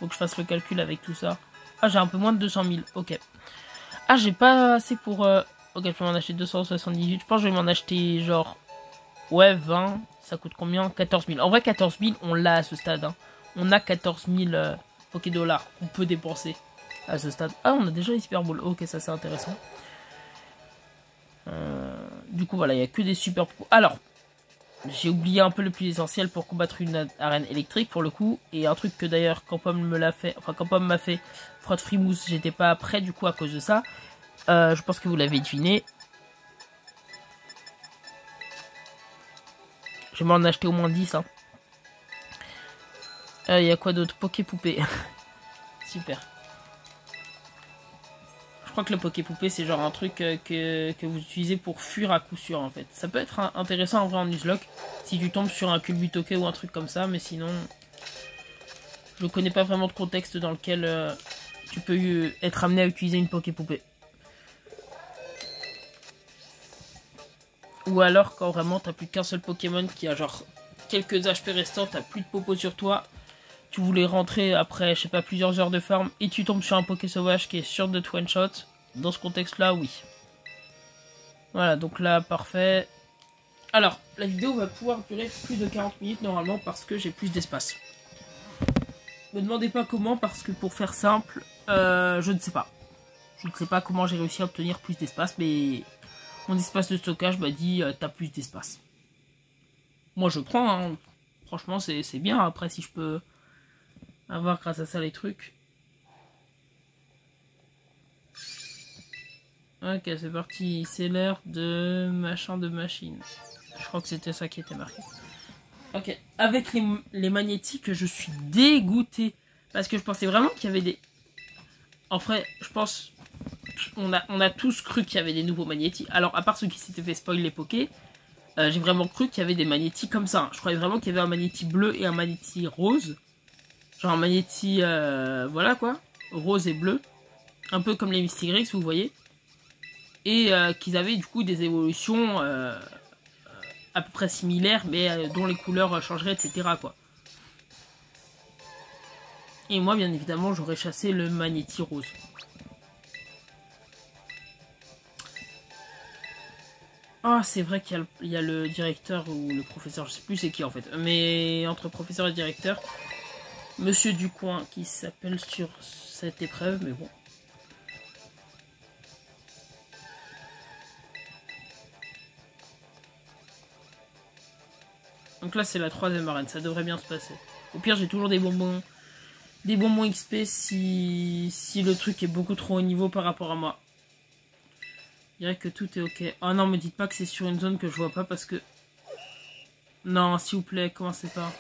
que je fasse le calcul avec tout ça. Ah, j'ai un peu moins de 200 000. Ok. Ah, j'ai pas assez pour... Ok, je peux m'en acheter 278. Je pense que je vais m'en acheter, genre... Ouais, 20. Ça coûte combien? 14 000. En vrai, 14 000, on l'a à ce stade. Hein. On a 14 000 Poké-dollars qu'on peut dépenser à ce stade. Ah, on a déjà les Super Balls. Ok, ça c'est intéressant. Du coup, voilà, il n'y a que des super... Alors, j'ai oublié un peu le plus essentiel pour combattre une arène électrique, pour le coup. Et un truc que d'ailleurs, quand Pomme me l'a fait... Enfin, quand Pomme m'a fait Frotte Frimousse, j'étais pas prêt, du coup, à cause de ça. Je pense que vous l'avez deviné. Je vais m'en acheter au moins 10, hein. Il y a quoi d'autre? Poké-poupée. Super. Je crois que le Poké-poupée, c'est genre un truc que vous utilisez pour fuir à coup sûr, en fait. Ça peut être intéressant en vrai en Nuzlocke, si tu tombes sur un Culbutoké ou un truc comme ça, mais sinon... Je connais pas vraiment de contexte dans lequel tu peux être amené à utiliser une Poké-poupée. Ou alors quand vraiment t'as plus qu'un seul Pokémon qui a genre quelques HP restants, t'as plus de Popo sur toi, tu voulais rentrer après, je sais pas, plusieurs heures de farm, et tu tombes sur un Poké sauvage qui est sûr de te one-shot, dans ce contexte-là, oui. Voilà, donc là, parfait. Alors, la vidéo va pouvoir durer plus de 40 minutes normalement parce que j'ai plus d'espace. Me demandez pas comment, parce que pour faire simple, je ne sais pas. Je ne sais pas comment j'ai réussi à obtenir plus d'espace, mais mon espace de stockage m'a dit t'as plus d'espace. Moi je prends, hein. Franchement c'est bien, après si je peux avoir grâce à ça les trucs. Ok, c'est parti, c'est l'heure de machin de machine. Je crois que c'était ça qui était marqué. Ok, avec les magnétiques, je suis dégoûté. Parce que je pensais vraiment qu'il y avait des... En vrai, je pense... On a tous cru qu'il y avait des nouveaux magnétiques. Alors, à part ceux qui s'étaient fait spoil les Poké, j'ai vraiment cru qu'il y avait des magnétiques comme ça. Je croyais vraiment qu'il y avait un magnéti bleu et un magnéti rose. Genre un magnéti... voilà quoi. Rose et bleu. Un peu comme les Mystigrix, vous voyez. Et qu'ils avaient du coup des évolutions à peu près similaires, mais dont les couleurs changeraient, etc. quoi. Et moi, bien évidemment, j'aurais chassé le magnéti rose. Ah, c'est vrai qu'il y a le directeur ou le professeur, je sais plus c'est qui en fait. Mais entre professeur et directeur, monsieur Ducoin qui s'appelle sur cette épreuve, mais bon. Donc là, c'est la 3e arène, ça devrait bien se passer. Au pire, j'ai toujours des bonbons XP si le truc est beaucoup trop haut niveau par rapport à moi. Je dirais que tout est ok. Oh non, me dites pas que c'est sur une zone que je vois pas parce que... Non, s'il vous plaît, commencez pas.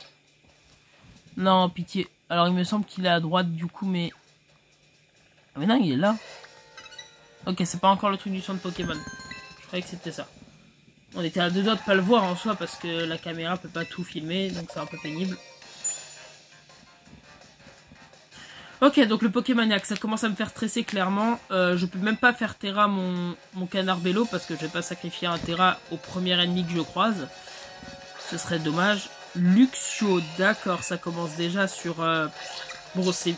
Non, pitié. Alors, il me semble qu'il est à droite du coup, mais... Ah mais non, il est là. Ok, c'est pas encore le truc du centre Pokémon. Je croyais que c'était ça. On était à 2 doigts de pas le voir en soi parce que la caméra peut pas tout filmer, donc c'est un peu pénible. Ok, donc le Pokémaniac, ça commence à me faire stresser clairement. Je peux même pas faire Terra mon canard Bello parce que je vais pas sacrifier un Terra au premier ennemi que je croise. Ce serait dommage. Luxio, d'accord, ça commence déjà sur... Bon, c'est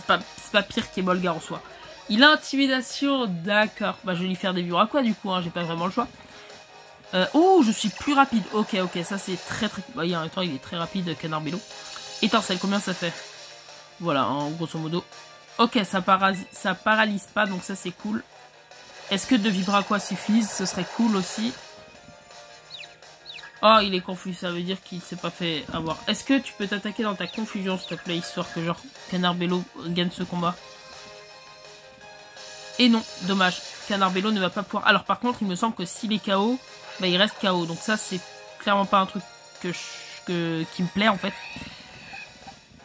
pas pire qu'Emolga en soi. Il a Intimidation, d'accord. Bah, je vais lui faire des Buraquois du coup, hein, j'ai pas vraiment le choix. Oh, je suis plus rapide. Ok, ça c'est très très... Bah, en même temps, il est très rapide, canard Bello. Étincelle, combien ça fait? Voilà, en grosso modo. Ok, ça paralyse pas, donc ça c'est cool. Est-ce que 2 Vibraquois suffisent? Ce serait cool aussi. Oh, il est confus, ça veut dire qu'il s'est pas fait avoir. Est-ce que tu peux t'attaquer dans ta confusion, s'il te plaît, histoire que genre Canard Bello gagne ce combat? Et non, dommage. Canard Bello ne va pas pouvoir... Alors par contre, il me semble que s'il est KO, bah il reste KO. Donc ça, c'est clairement pas un truc qui me plaît en fait.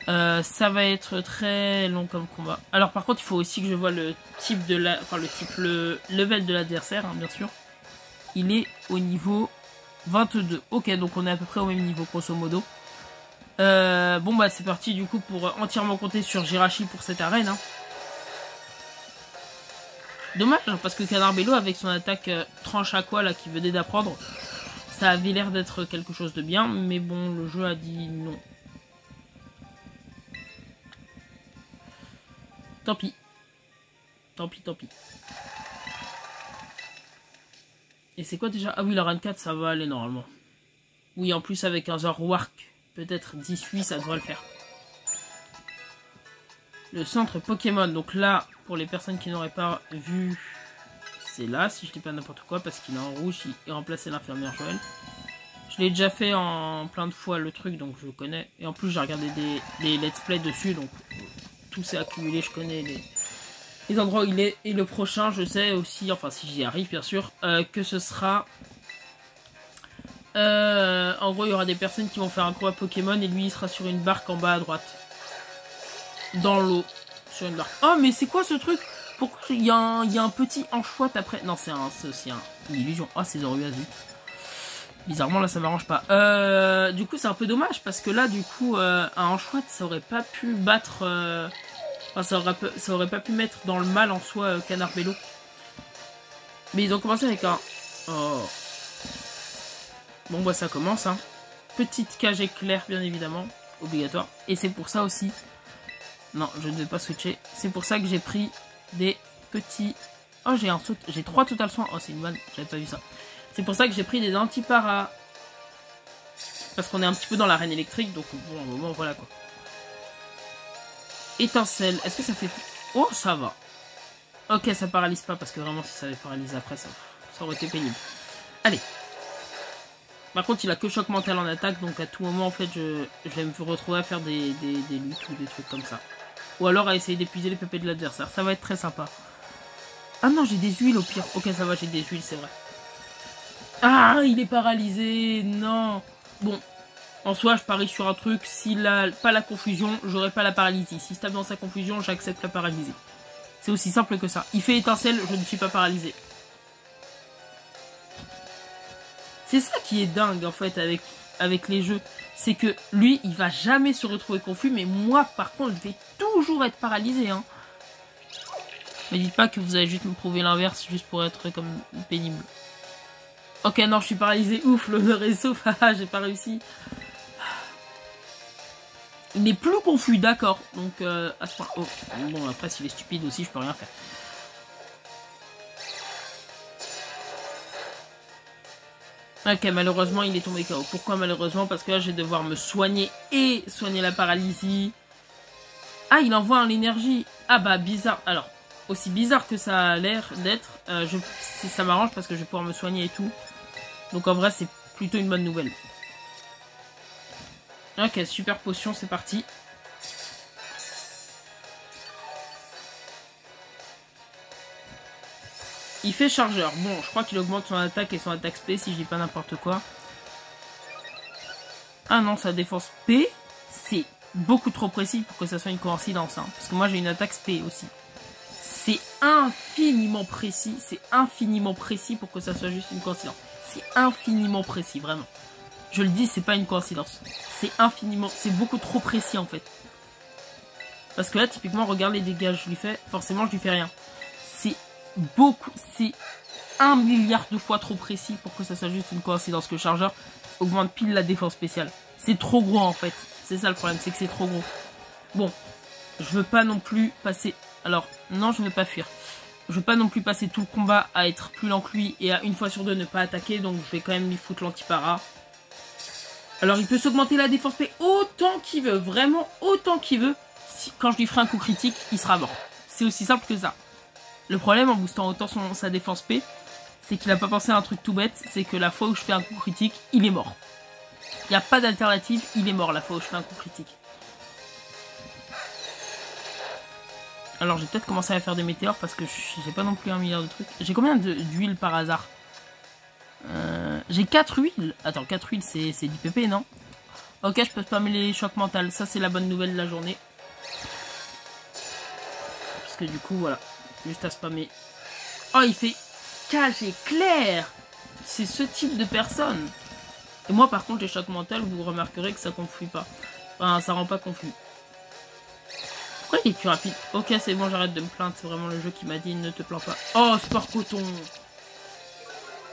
Ça va être très long comme combat. Alors par contre, il faut aussi que je vois le type de la... Enfin, le level de l'adversaire, hein, bien sûr. Il est au niveau 22. Ok, donc on est à peu près au même niveau, grosso modo. Bon, bah c'est parti, du coup, pour entièrement compter sur Jirachi pour cette arène. Hein. Dommage, hein, parce que Canard Bello, avec son attaque tranche à quoi, là, qu'il venait d'apprendre, ça avait l'air d'être quelque chose de bien. Mais bon, le jeu a dit non. Tant pis. Tant pis. Et c'est quoi déjà? Ah oui, la RAN 4, ça va aller normalement. Oui, en plus avec un Zoroark, peut-être 18, ça devrait le faire. Le centre Pokémon, donc là, pour les personnes qui n'auraient pas vu, c'est là, si je dis pas n'importe quoi, parce qu'il est en rouge, il remplaçait l'infirmière Joël. Je l'ai déjà fait en plein de fois le truc, donc je connais. Et en plus, j'ai regardé des let's play dessus, donc tout s'est accumulé, je connais les endroits où il est. Et le prochain, je sais aussi, enfin si j'y arrive bien sûr, que ce sera... en gros, il y aura des personnes qui vont faire un combat Pokémon et lui, il sera sur une barque en bas à droite. Dans l'eau. Sur une barque. Oh, mais c'est quoi ce truc? Pourquoi il y a un petit enchouette après? Non, c'est une illusion. Oh, c'est Zoruazut. Bizarrement, là, ça m'arrange pas. Du coup, c'est un peu dommage parce que là, du coup, un enchouette, ça aurait pas pu battre... Enfin, ça aurait pas pu mettre dans le mal en soi Canard Bello. Mais ils ont commencé avec un... Oh. Bon, bah, ça commence, hein. Petite cage éclair, bien évidemment. Obligatoire. Et c'est pour ça aussi... Non, je ne vais pas switcher. C'est pour ça que j'ai pris des petits... Oh, j'ai 3 total soins. Oh, c'est une vanne. J'avais pas vu ça. C'est pour ça que j'ai pris des anti-para. Parce qu'on est un petit peu dans l'arène électrique. Donc, bon, un moment, voilà quoi. Étincelle. Est-ce que ça fait... Oh, ça va. Ok, ça paralyse pas. Parce que vraiment, si ça avait paralysé après, ça aurait été pénible. Allez. Par contre, il a que choc mental en attaque. Donc, à tout moment, en fait, je vais me retrouver à faire des luttes ou des trucs comme ça. Ou alors à essayer d'épuiser les PP de l'adversaire. Ça va être très sympa. Ah non, j'ai des huiles au pire. Ok, ça va, j'ai des huiles, c'est vrai. Ah, il est paralysé. Non. Bon, en soi, je parie sur un truc. S'il a pas la confusion, j'aurai pas la paralysie. S'il se tape dans sa confusion, j'accepte la paralysie. C'est aussi simple que ça. Il fait étincelle, je ne suis pas paralysé. C'est ça qui est dingue, en fait, avec les jeux. C'est que lui, il va jamais se retrouver confus, mais moi, par contre, je vais toujours être paralysé. Hein. Mais dites pas que vous allez juste me prouver l'inverse, juste pour être comme pénible. Ok, non, je suis paralysé. Ouf, l'honneur est sauf. J'ai pas réussi. Il n'est plus confus, d'accord. Donc, à ce point... Oh, bon, après, s'il est stupide aussi, je peux rien faire. Ok, malheureusement, il est tombé KO. Pourquoi malheureusement? Parce que là, je vais devoir me soigner et soigner la paralysie. Ah, il envoie l'énergie. Ah bah, bizarre. Alors, aussi bizarre que ça a l'air d'être, ça m'arrange parce que je vais pouvoir me soigner et tout. Donc en vrai, c'est plutôt une bonne nouvelle. Ok, super potion, c'est parti. Il fait chargeur. Bon, je crois qu'il augmente son attaque et son attaque SP si je dis pas n'importe quoi. Ah non, sa défense P, c'est beaucoup trop précis pour que ça soit une coïncidence. Hein, parce que moi, j'ai une attaque SP aussi. C'est infiniment précis. C'est infiniment précis pour que ça soit juste une coïncidence. C'est infiniment précis, vraiment. Je le dis, c'est pas une coïncidence. C'est infiniment... C'est beaucoup trop précis, en fait. Parce que là, typiquement, regarde les dégâts que je lui fais. Forcément, je lui fais rien. C'est beaucoup, c'est 1 milliard de fois trop précis pour que ça soit juste une coïncidence que le chargeur augmente pile la défense spéciale. C'est trop gros en fait. C'est ça le problème, c'est que c'est trop gros. Bon, je veux pas non plus passer... Alors, non, je ne veux pas fuir. Je veux pas non plus passer tout le combat à être plus lent que lui et à une fois sur deux ne pas attaquer. Donc je vais quand même lui foutre l'anti-para. Alors il peut s'augmenter la défense P autant qu'il veut. Vraiment autant qu'il veut. Quand je lui ferai un coup critique, il sera mort. C'est aussi simple que ça. Le problème en boostant autant sa défense P, c'est qu'il a pas pensé à un truc tout bête. C'est que la fois où je fais un coup critique, il est mort. Il n'y a pas d'alternative, il est mort la fois où je fais un coup critique. Alors j'ai peut-être commencé à faire des météores parce que j'ai pas non plus 1 milliard de trucs. J'ai combien d'huile par hasard? J'ai 4 huiles. Attends, 4 huiles c'est du PP, non? Ok, je peux spammer les chocs mentaux. Ça c'est la bonne nouvelle de la journée. Parce que du coup, voilà. Juste à spammer. Oh, il fait cage éclair. C'est ce type de personne. Et moi par contre, les chocs mentaux, vous remarquerez que ça conflue pas. Enfin, ça rend pas confus. Pourquoi il est plus rapide? Ok, c'est bon, j'arrête de me plaindre. C'est vraiment le jeu qui m'a dit ne te plains pas. Oh, sport coton.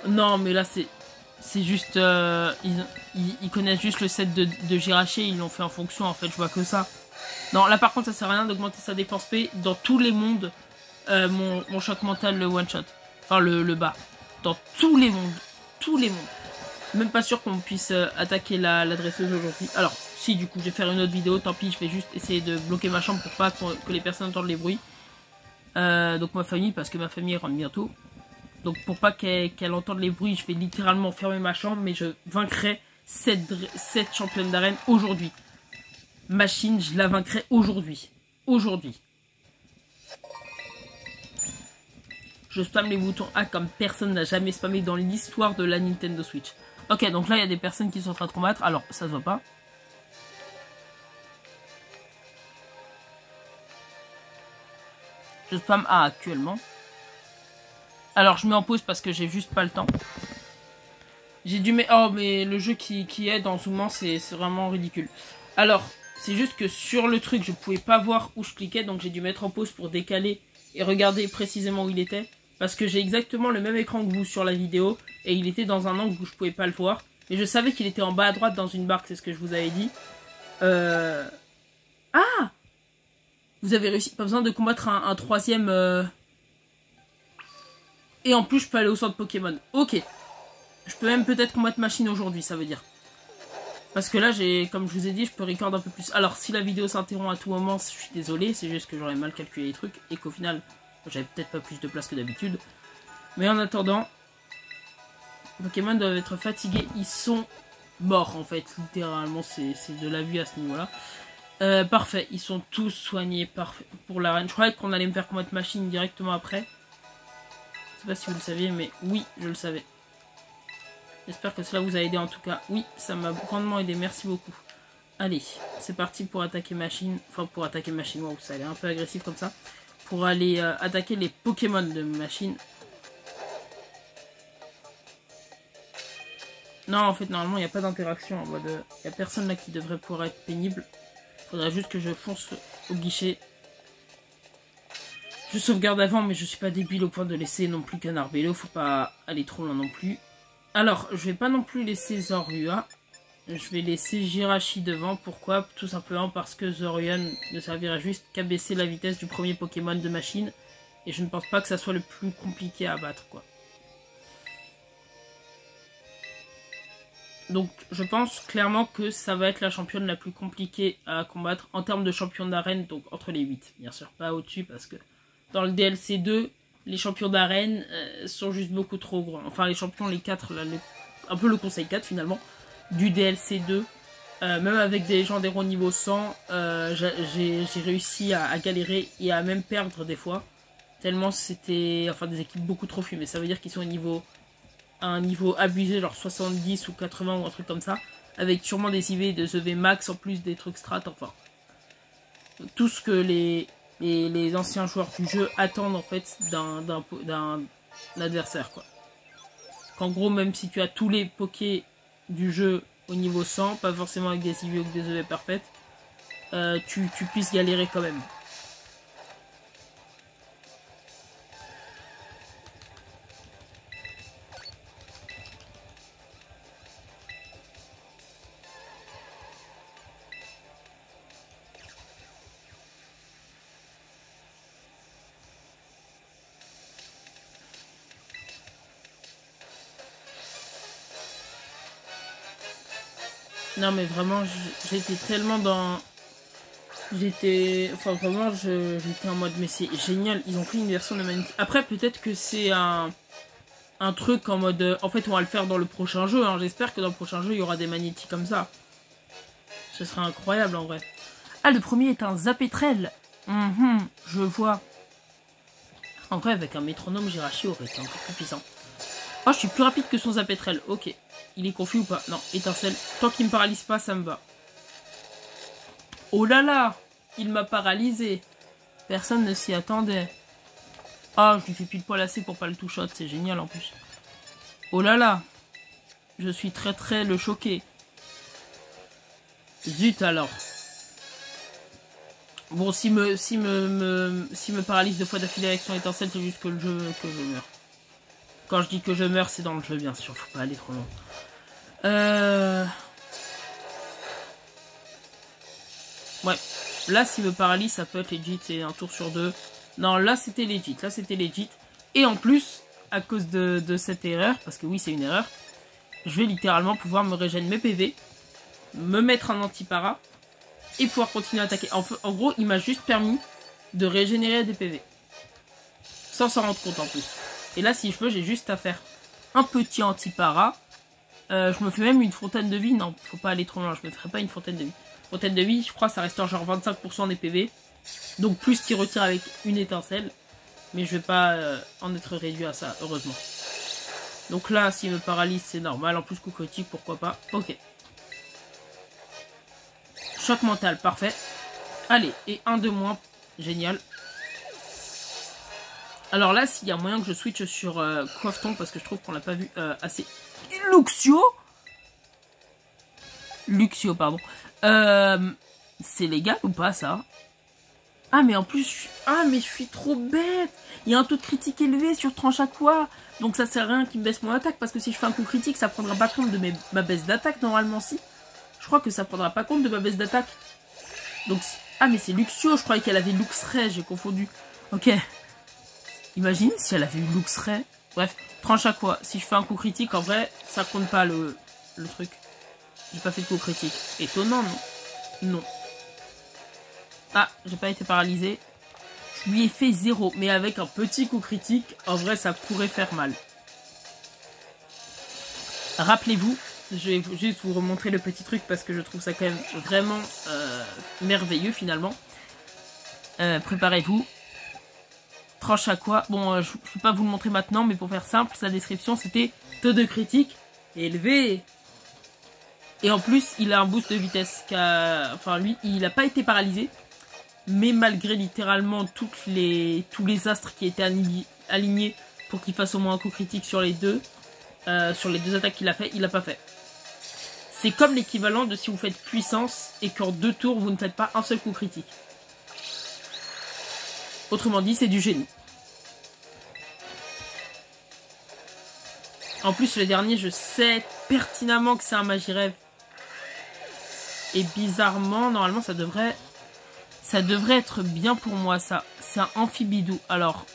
Non, mais là, c'est juste... ils connaissent juste le set de Jirachi. Ils l'ont fait en fonction, en fait. Je vois que ça. Non, là, par contre, ça sert à rien d'augmenter sa défense P. Dans tous les mondes, mon choc mental, le one-shot. Enfin, le bas. Dans tous les mondes. Tous les mondes. Même pas sûr qu'on puisse attaquer la dresseuse aujourd'hui. Alors... Si, du coup, je vais faire une autre vidéo, tant pis, je vais juste essayer de bloquer ma chambre pour pas que les personnes entendent les bruits. Donc ma famille, parce que ma famille rentre bientôt. Donc pour pas qu'elle entende les bruits, je vais littéralement fermer ma chambre, mais je vaincrai cette championne d'arène aujourd'hui. Machine, je la vaincrai aujourd'hui. Aujourd'hui. Je spamme les boutons A comme personne n'a jamais spammé dans l'histoire de la Nintendo Switch. Ok, donc là, il y a des personnes qui sont en train de combattre. Alors, ça se voit pas. Je spam A actuellement. Alors je mets en pause parce que j'ai juste pas le temps. J'ai dû mettre... Oh mais le jeu qui aide en zoomant c'est vraiment ridicule. Alors c'est juste que sur le truc je pouvais pas voir où je cliquais. Donc j'ai dû mettre en pause pour décaler et regarder précisément où il était. Parce que j'ai exactement le même écran que vous sur la vidéo. Et il était dans un angle où je pouvais pas le voir. Mais je savais qu'il était en bas à droite dans une barre. C'est ce que je vous avais dit. Ah! Vous avez réussi, pas besoin de combattre un troisième... Et en plus, je peux aller au centre Pokémon. Ok. Je peux même peut-être combattre machine aujourd'hui, ça veut dire. Parce que là, comme je vous ai dit, je peux record un peu plus. Alors, si la vidéo s'interrompt à tout moment, je suis désolé. C'est juste que j'aurais mal calculé les trucs. Et qu'au final, j'avais peut-être pas plus de place que d'habitude. Mais en attendant, les Pokémon doivent être fatigués. Ils sont morts, en fait. Littéralement, c'est de la vie à ce niveau-là. Parfait, ils sont tous soignés, parfait pour l'arène. Je croyais qu'on allait me faire combattre machine directement après. Je sais pas si vous le saviez, mais oui, je le savais. J'espère que cela vous a aidé en tout cas. Oui, ça m'a grandement aidé, merci beaucoup. Allez, c'est parti pour attaquer machine. Enfin, pour attaquer machine, wow, ça a l'air un peu agressif comme ça. Pour aller attaquer les Pokémon de machine. Non, en fait, normalement, il n'y a pas d'interaction en mode... Il n'y a personne là qui devrait pouvoir être pénible. Faudrait juste que je fonce au guichet. Je sauvegarde avant, mais je suis pas débile au point de laisser non plus qu'un Arbelo. Faut pas aller trop loin non plus. Alors, je vais pas non plus laisser Zorua. Je vais laisser Jirachi devant. Pourquoi? Tout simplement parce que Zorion ne servira juste qu'à baisser la vitesse du premier Pokémon de machine. Et je ne pense pas que ça soit le plus compliqué à battre, quoi. Donc je pense clairement que ça va être la championne la plus compliquée à combattre en termes de champion d'arène, donc entre les 8. Bien sûr, pas au-dessus parce que dans le DLC 2, les champions d'arène sont juste beaucoup trop grands. Enfin les champions, les 4, là, un peu le conseil 4 finalement, du DLC 2. Même avec des légendaires au niveau 100, j'ai réussi à galérer et à même perdre des fois. Tellement c'était enfin des équipes beaucoup trop fumées. Ça veut dire qu'ils sont au niveau... à un niveau abusé, genre 70 ou 80 ou un truc comme ça, avec sûrement des IV, des EV max en plus des trucs strat, enfin. Tout ce que les anciens joueurs du jeu attendent en fait d'un adversaire, quoi. Qu'en gros, même si tu as tous les pokés du jeu au niveau 100, pas forcément avec des IV ou des EV parfaites, tu puisses galérer quand même. Non mais vraiment, j'étais tellement dans... Enfin vraiment, j'étais en mode, mais c'est génial, ils ont fait une version de Manity. Après, peut-être que c'est un truc en mode... En fait, on va le faire dans le prochain jeu, hein. J'espère que dans le prochain jeu, il y aura des Manity comme ça. Ce serait incroyable en vrai. Ah, le premier est un Zapetrel. Je vois. En vrai, avec un métronome, Jirachi aurait été encore plus puissant. Oh, je suis plus rapide que son Zapetrel. Ok. Il est confus ou pas? Non, étincelle. Tant qu'il me paralyse pas, ça me va. Oh là là! Il m'a paralysé. Personne ne s'y attendait. Ah, je lui fais pile poil assez pour pas le two-shot. C'est génial en plus. Oh là là! Je suis très le choqué. Zut alors. Bon, s'il me paralyse 2 fois d'affilée avec son étincelle, c'est juste que le jeu, que je meurs. Quand je dis que je meurs, c'est dans le jeu, bien sûr. Faut pas aller trop loin. Ouais. Là, s'il me paralyse, ça peut être legit. C'est un tour sur 2. Non, là, c'était legit. Là, c'était legit. Et en plus, à cause de cette erreur, parce que oui, c'est une erreur, je vais littéralement pouvoir me régénérer mes PV, me mettre un anti-para, et pouvoir continuer à attaquer. En gros, il m'a juste permis de régénérer des PV. Sans s'en rendre compte en plus. Et là, si je veux, j'ai juste à faire un petit anti-para. Je me fais même une fontaine de vie. Non, faut pas aller trop loin. Je me ferai pas une fontaine de vie. Fontaine de vie, je crois, ça restaure genre 25% des PV. Donc plus qu'il retire avec une étincelle. Mais je vais pas en être réduit à ça, heureusement. Donc là, s'il me paralyse, c'est normal. En plus, coup critique, pourquoi pas. Ok. Choc mental, parfait. Allez, et un de moins. Génial. Alors là, s'il y a moyen que je switch sur Coiffeton, parce que je trouve qu'on l'a pas vu assez. Luxio, pardon. C'est légal ou pas, ça? Ah, mais en plus, mais je suis trop bête. Il y a un taux de critique élevé sur tranche à quoi? Donc ça sert à rien qu'il me baisse mon attaque, parce que si je fais un coup critique, ça prendra pas compte de ma baisse d'attaque, normalement, si. Je crois que ça prendra pas compte de ma baisse d'attaque. Donc, ah, mais c'est Luxio, je croyais qu'elle avait Luxray, j'ai confondu. Ok. Imaginez si elle avait eu Luxray. Bref, tranche à quoi? Si je fais un coup critique, en vrai, ça compte pas le truc. J'ai pas fait de coup critique. Étonnant, non? Non. Ah, j'ai pas été paralysé. Je lui ai fait 0, mais avec un petit coup critique, en vrai, ça pourrait faire mal. Rappelez-vous, je vais juste vous remontrer le petit truc parce que je trouve ça quand même vraiment merveilleux finalement. Préparez-vous. Tranche à quoi? Bon, je ne vais pas vous le montrer maintenant, mais pour faire simple, sa description c'était taux de critique élevé. Et en plus, il a un boost de vitesse. Enfin, lui, il n'a pas été paralysé. Mais malgré littéralement tous les astres qui étaient alignés pour qu'il fasse au moins un coup critique sur les deux attaques qu'il a fait, il l'a pas fait. C'est comme l'équivalent de si vous faites puissance et qu'en 2 tours, vous ne faites pas un seul coup critique. Autrement dit, c'est du génie. En plus, le dernier, je sais pertinemment que c'est un Magirêve. Et bizarrement, normalement, ça devrait être bien pour moi, ça. C'est un Amphibidou. Alors,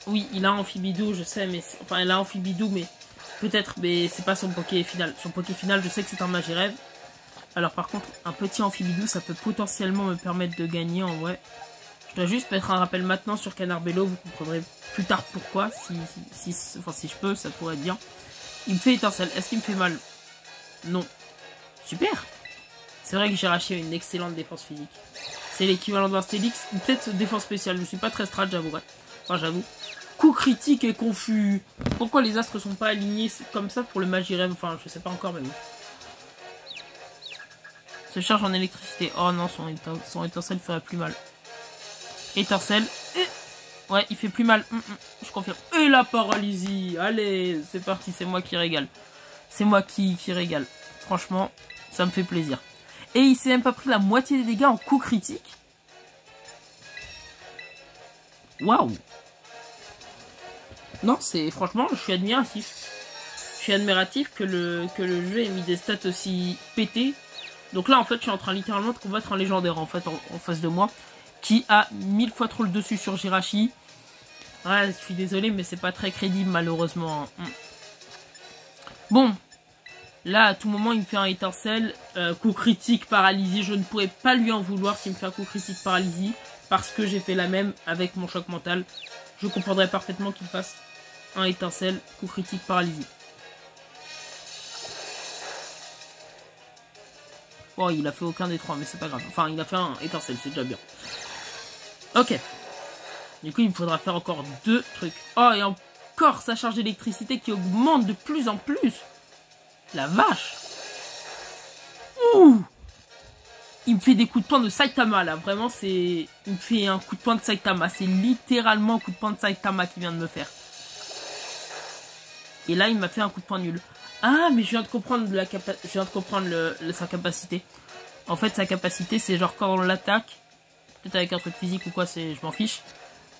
oui, il a un Amphibidou, je sais, mais... Enfin, il a un Amphibidou, mais... Peut-être, mais c'est pas son Poké final. Son Poké final, je sais que c'est un Magirêve. Alors, par contre, un petit Amphibidou, ça peut potentiellement me permettre de gagner, en vrai. Je dois juste mettre un rappel maintenant sur Canarbello, vous comprendrez plus tard pourquoi. Si je peux, ça pourrait être bien. Il me fait étincelle. Est-ce qu'il me fait mal? Non. Super. C'est vrai que Jirachi a une excellente défense physique. C'est l'équivalent d'un Stélix, ou peut-être défense spéciale. Je suis pas très strat, j'avoue. Enfin, j'avoue. Coup critique et confus. Pourquoi les astres sont pas alignés comme ça pour le Magirêve? Enfin, je sais pas encore, mais oui. Se charge en électricité. Oh non, son étincelle ferait plus mal. Étincelle. Ouais, il fait plus mal. Je confirme. Et la paralysie. Allez, c'est parti, c'est moi qui régale. C'est moi qui régale. Franchement, ça me fait plaisir. Et il s'est même pas pris la moitié des dégâts en coup critique. Waouh. Non, c'est franchement, je suis admiratif. Je suis admiratif que le jeu ait mis des stats aussi pétés. Donc là, en fait, je suis en train littéralement de combattre un légendaire en fait en face de moi, qui a 1000 fois trop le dessus sur Jirachi. Ouais, je suis désolé, mais c'est pas très crédible malheureusement. Bon, là, à tout moment, il me fait un étincelle, coup critique, paralysie. Je ne pourrais pas lui en vouloir s'il me fait un coup critique, paralysie, parce que j'ai fait la même avec mon choc mental. Je comprendrais parfaitement qu'il fasse un étincelle, coup critique, paralysie. Oh, il a fait aucun des trois, mais c'est pas grave. Enfin, il a fait un étincelle, c'est déjà bien. Ok. Du coup, il me faudra faire encore 2 trucs. Oh, et encore sa charge d'électricité qui augmente de plus en plus. La vache. Ouh. Il me fait des coups de poing de Saitama, là. Vraiment, c'est... Il me fait un coup de poing de Saitama. C'est littéralement un coup de poing de Saitama qu'il vient de me faire. Et là, il m'a fait un coup de poing nul. Ah, mais je viens de comprendre, sa capacité. En fait, sa capacité, c'est genre quand on l'attaque, peut-être avec un truc physique ou quoi, je m'en fiche.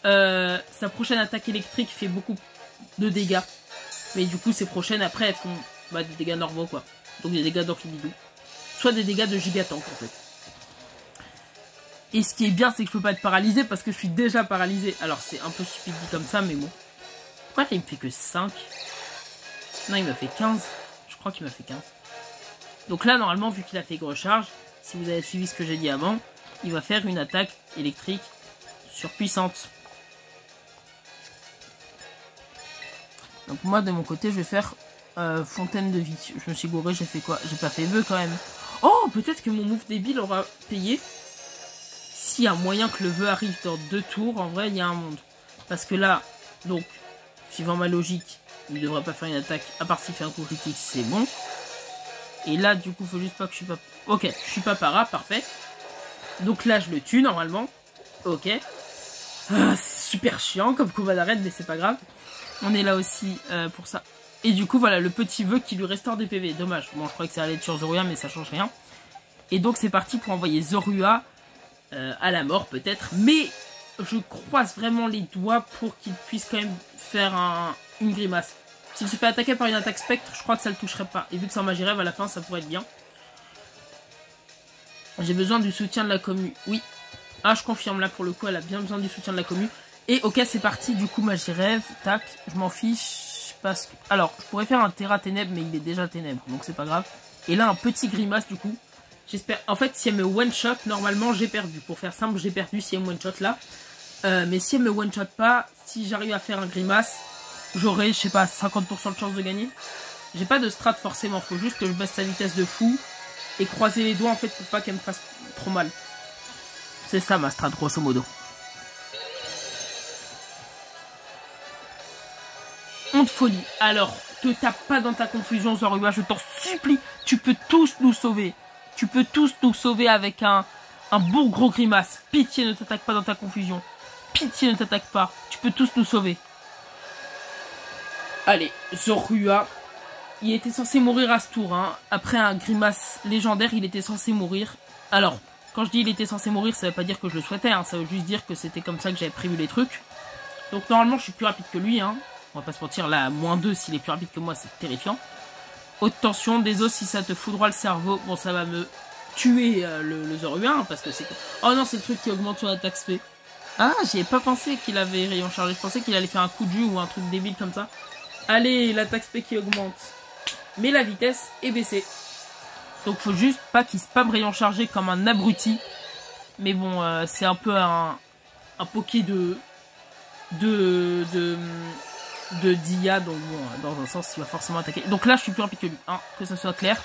Sa prochaine attaque électrique fait beaucoup de dégâts. Mais du coup, ses prochaines, après, elles font des dégâts normaux, quoi. Donc des dégâts d'Orphididou. Soit des dégâts de Gigatank, en fait. Et ce qui est bien, c'est que je peux pas être paralysé parce que je suis déjà paralysé. Alors, c'est un peu stupide dit comme ça, mais bon. Pourquoi il me fait que 5 ? Non, il m'a fait 15. Je crois qu'il m'a fait 15. Donc là, normalement, vu qu'il a fait grosse charge, si vous avez suivi ce que j'ai dit avant, il va faire une attaque électrique surpuissante. Donc moi, de mon côté, je vais faire fontaine de vie. Je me suis gouré, j'ai fait quoi? J'ai pas fait vœu quand même. Oh, peut-être que mon move débile aura payé. S'il y a moyen que le vœu arrive dans 2 tours, en vrai, il y a un monde. Parce que là, donc, suivant ma logique, il devrait pas faire une attaque, à part s'il fait un coup critique, c'est bon. Et là, du coup, faut juste pas que je suis pas... Ok, je suis pas para, parfait. Donc là, je le tue, normalement. Ok. Ah, c'est super chiant comme combat d'arène, mais c'est pas grave. On est là aussi pour ça. Et du coup, voilà, le petit vœu qui lui restaure des PV. Dommage. Bon, je croyais que ça allait être sur Zorua, mais ça change rien. Et donc, c'est parti pour envoyer Zorua à la mort, peut-être. Mais je croise vraiment les doigts pour qu'il puisse quand même faire une grimace. S'il se fait attaquer par une attaque spectre, je crois que ça le toucherait pas. Et vu que c'est un magie rêve, à la fin, ça pourrait être bien. J'ai besoin du soutien de la commu. Oui. Ah, je confirme, là, pour le coup, elle a bien besoin du soutien de la commu. Et ok, c'est parti, du coup, magie rêve. Tac, je m'en fiche. Parce que... Alors, je pourrais faire un Terra Ténèbres, mais il est déjà Ténèbres, donc c'est pas grave. Et là, un petit grimace, du coup. J'espère... En fait, si elle me one-shot, normalement, j'ai perdu. Pour faire simple, j'ai perdu si elle me one-shot, là. Mais si elle me one-shot pas, si j'arrive à faire un grimace, j'aurai, je sais pas, 50% de chance de gagner. J'ai pas de strat, forcément. Faut juste que je baisse sa vitesse de fou. Et croiser les doigts, en fait, pour pas qu'elle me fasse trop mal. C'est ça, ma strat, grosso modo. Honte folie. Alors, te tape pas dans ta confusion, Zorua, je t'en supplie. Tu peux tous nous sauver. Tu peux tous nous sauver avec un bon gros grimace. Pitié, ne t'attaque pas dans ta confusion. Pitié, ne t'attaque pas. Tu peux tous nous sauver. Allez, Zorua. Il était censé mourir à ce tour. Hein. Après un grimace légendaire, il était censé mourir. Alors, quand je dis il était censé mourir, ça veut pas dire que je le souhaitais. Hein. Ça veut juste dire que c'était comme ça que j'avais prévu les trucs. Donc normalement, je suis plus rapide que lui. Hein. On va pas se mentir, là, -2, s'il est plus rapide que moi, c'est terrifiant. Haute tension, des os, si ça te foudroie le cerveau. Bon, ça va me tuer le Zorua, hein, parce que c'est... Oh non, c'est le truc qui augmente son attaque spé. Ah, j'y ai pas pensé qu'il avait rayon chargé. Je pensais qu'il allait faire un coup de jus ou un truc débile comme ça. Allez, l'attaque spé qui augmente. Mais la vitesse est baissée. Donc faut juste pas qu'il spam rayon chargé comme un abruti. Mais bon, c'est un peu un poké de Dia, donc bon, dans un sens, il va forcément attaquer. Donc là, je suis plus rapide que lui, hein, que ça soit clair.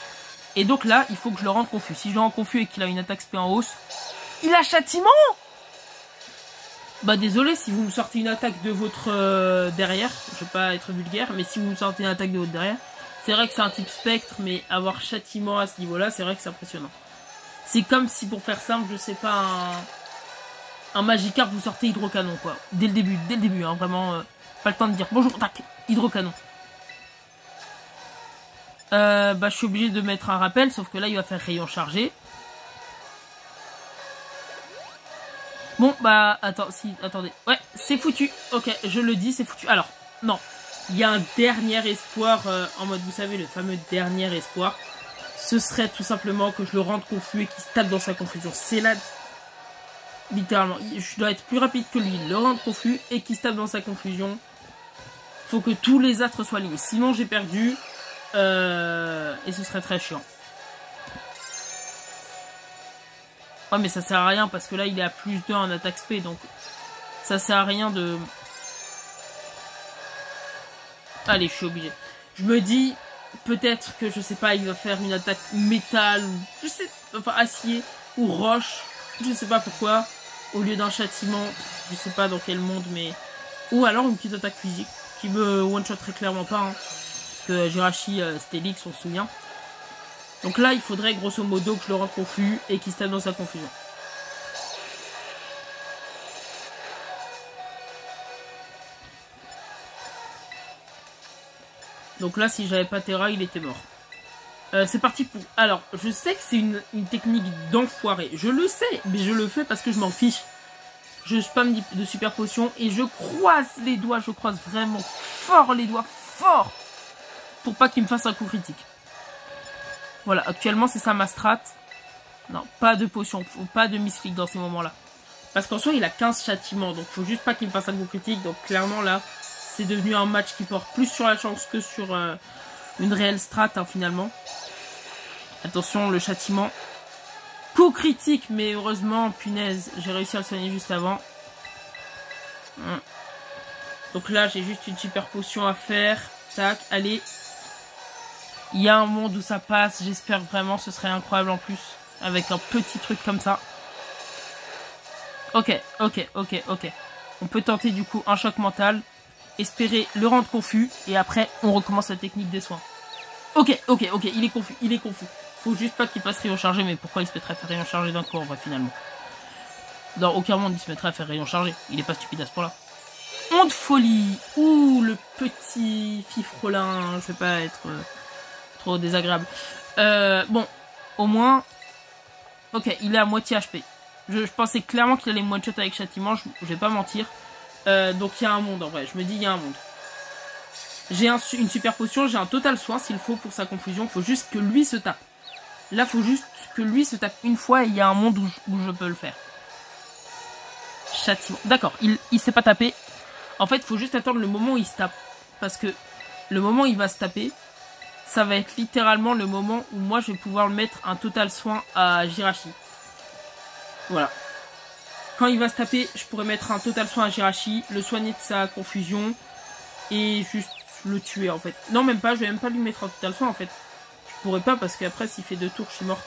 Et donc là, il faut que je le rende confus. Si je le rends confus et qu'il a une attaque spé en hausse, il a châtiment. Bah désolé si vous me sortez une attaque de votre derrière, je vais pas être vulgaire, mais si vous me sortez une attaque de votre derrière, c'est vrai que c'est un type spectre, mais avoir châtiment à ce niveau-là, c'est vrai que c'est impressionnant. C'est comme si, pour faire simple, je sais pas, un Magikarp, vous sortez hydrocanon, quoi. Dès le début, hein, vraiment, pas le temps de dire bonjour, tac, hydrocanon. Bah je suis obligé de mettre un rappel, sauf que là, il va faire rayon chargé. Bon, bah, attendez. Ouais, c'est foutu. Ok, je le dis, c'est foutu. Alors, non. Il y a un dernier espoir, en mode, vous savez, le fameux dernier espoir. Ce serait tout simplement que je le rende confus et qu'il se tape dans sa confusion. C'est là, littéralement. Je dois être plus rapide que lui, le rendre confus et qu'il se tape dans sa confusion. Faut que tous les astres soient alignés. Sinon, j'ai perdu. Et ce serait très chiant. Ouais, mais ça sert à rien parce que là, il est à plus 2 en attaque spé, donc ça sert à rien de... Allez, je suis obligé. Je me dis, peut-être que, je sais pas, il va faire une attaque métal, je sais, enfin acier, ou roche, je sais pas pourquoi, au lieu d'un châtiment, je sais pas dans quel monde, mais... Ou alors une petite attaque physique, qui me one-shot très clairement pas, hein, parce que Jirachi, c'était Lix, on se souvient. Donc là, il faudrait grosso modo que je le rende confus et qu'il se tape dans sa confusion. Donc là, si j'avais pas Terra, il était mort. C'est parti pour... Alors, je sais que c'est une technique d'enfoiré. Je le sais, mais je le fais parce que je m'en fiche. Je spam de super potions et je croise les doigts. Je croise vraiment fort les doigts, fort, pour pas qu'il me fasse un coup critique. Voilà, actuellement, c'est ça ma strat. Non, pas de potion, pas de misclick dans ces moments-là. Parce qu'en soi, il a 15 châtiments, donc faut juste pas qu'il me fasse un coup critique. Donc clairement, là, c'est devenu un match qui porte plus sur la chance que sur une réelle strat, hein, finalement. Attention, le châtiment. Coup critique, mais heureusement, punaise, j'ai réussi à le soigner juste avant. Donc là, j'ai juste une super potion à faire. Tac, allez. Il y a un monde où ça passe, j'espère vraiment, ce serait incroyable en plus, avec un petit truc comme ça. Ok. On peut tenter du coup un choc mental, espérer le rendre confus, et après on recommence la technique des soins. Ok, il est confus. Faut juste pas qu'il fasse rayon chargé, mais pourquoi il se mettrait à faire rayon chargé d'un coup en vrai finalement? Dans aucun monde il se mettrait à faire rayon chargé, il est pas stupide à ce point-là. Onde folie. Ouh, le petit fifrelin, je vais pas être... trop désagréable. Bon, au moins... Ok, il est à moitié HP. Je pensais clairement qu'il allait me one-shot avec châtiment, je vais pas mentir. Donc il y a un monde en vrai, je me dis il y a un monde. J'ai une super potion, j'ai un total soin s'il faut pour sa confusion, faut juste que lui se tape. Là, faut juste que lui se tape une fois et il y a un monde où je peux le faire. Châtiment. D'accord, il s'est pas tapé. En fait, faut juste attendre le moment où il se tape. Parce que le moment où il va se taper... Ça va être littéralement le moment où moi je vais pouvoir mettre un total soin à Jirachi. Voilà. Quand il va se taper, je pourrais mettre un total soin à Jirachi, le soigner de sa confusion et juste le tuer en fait. Non, même pas, je vais même pas lui mettre un total soin en fait. Je pourrais pas parce qu'après s'il fait 2 tours, je suis mort.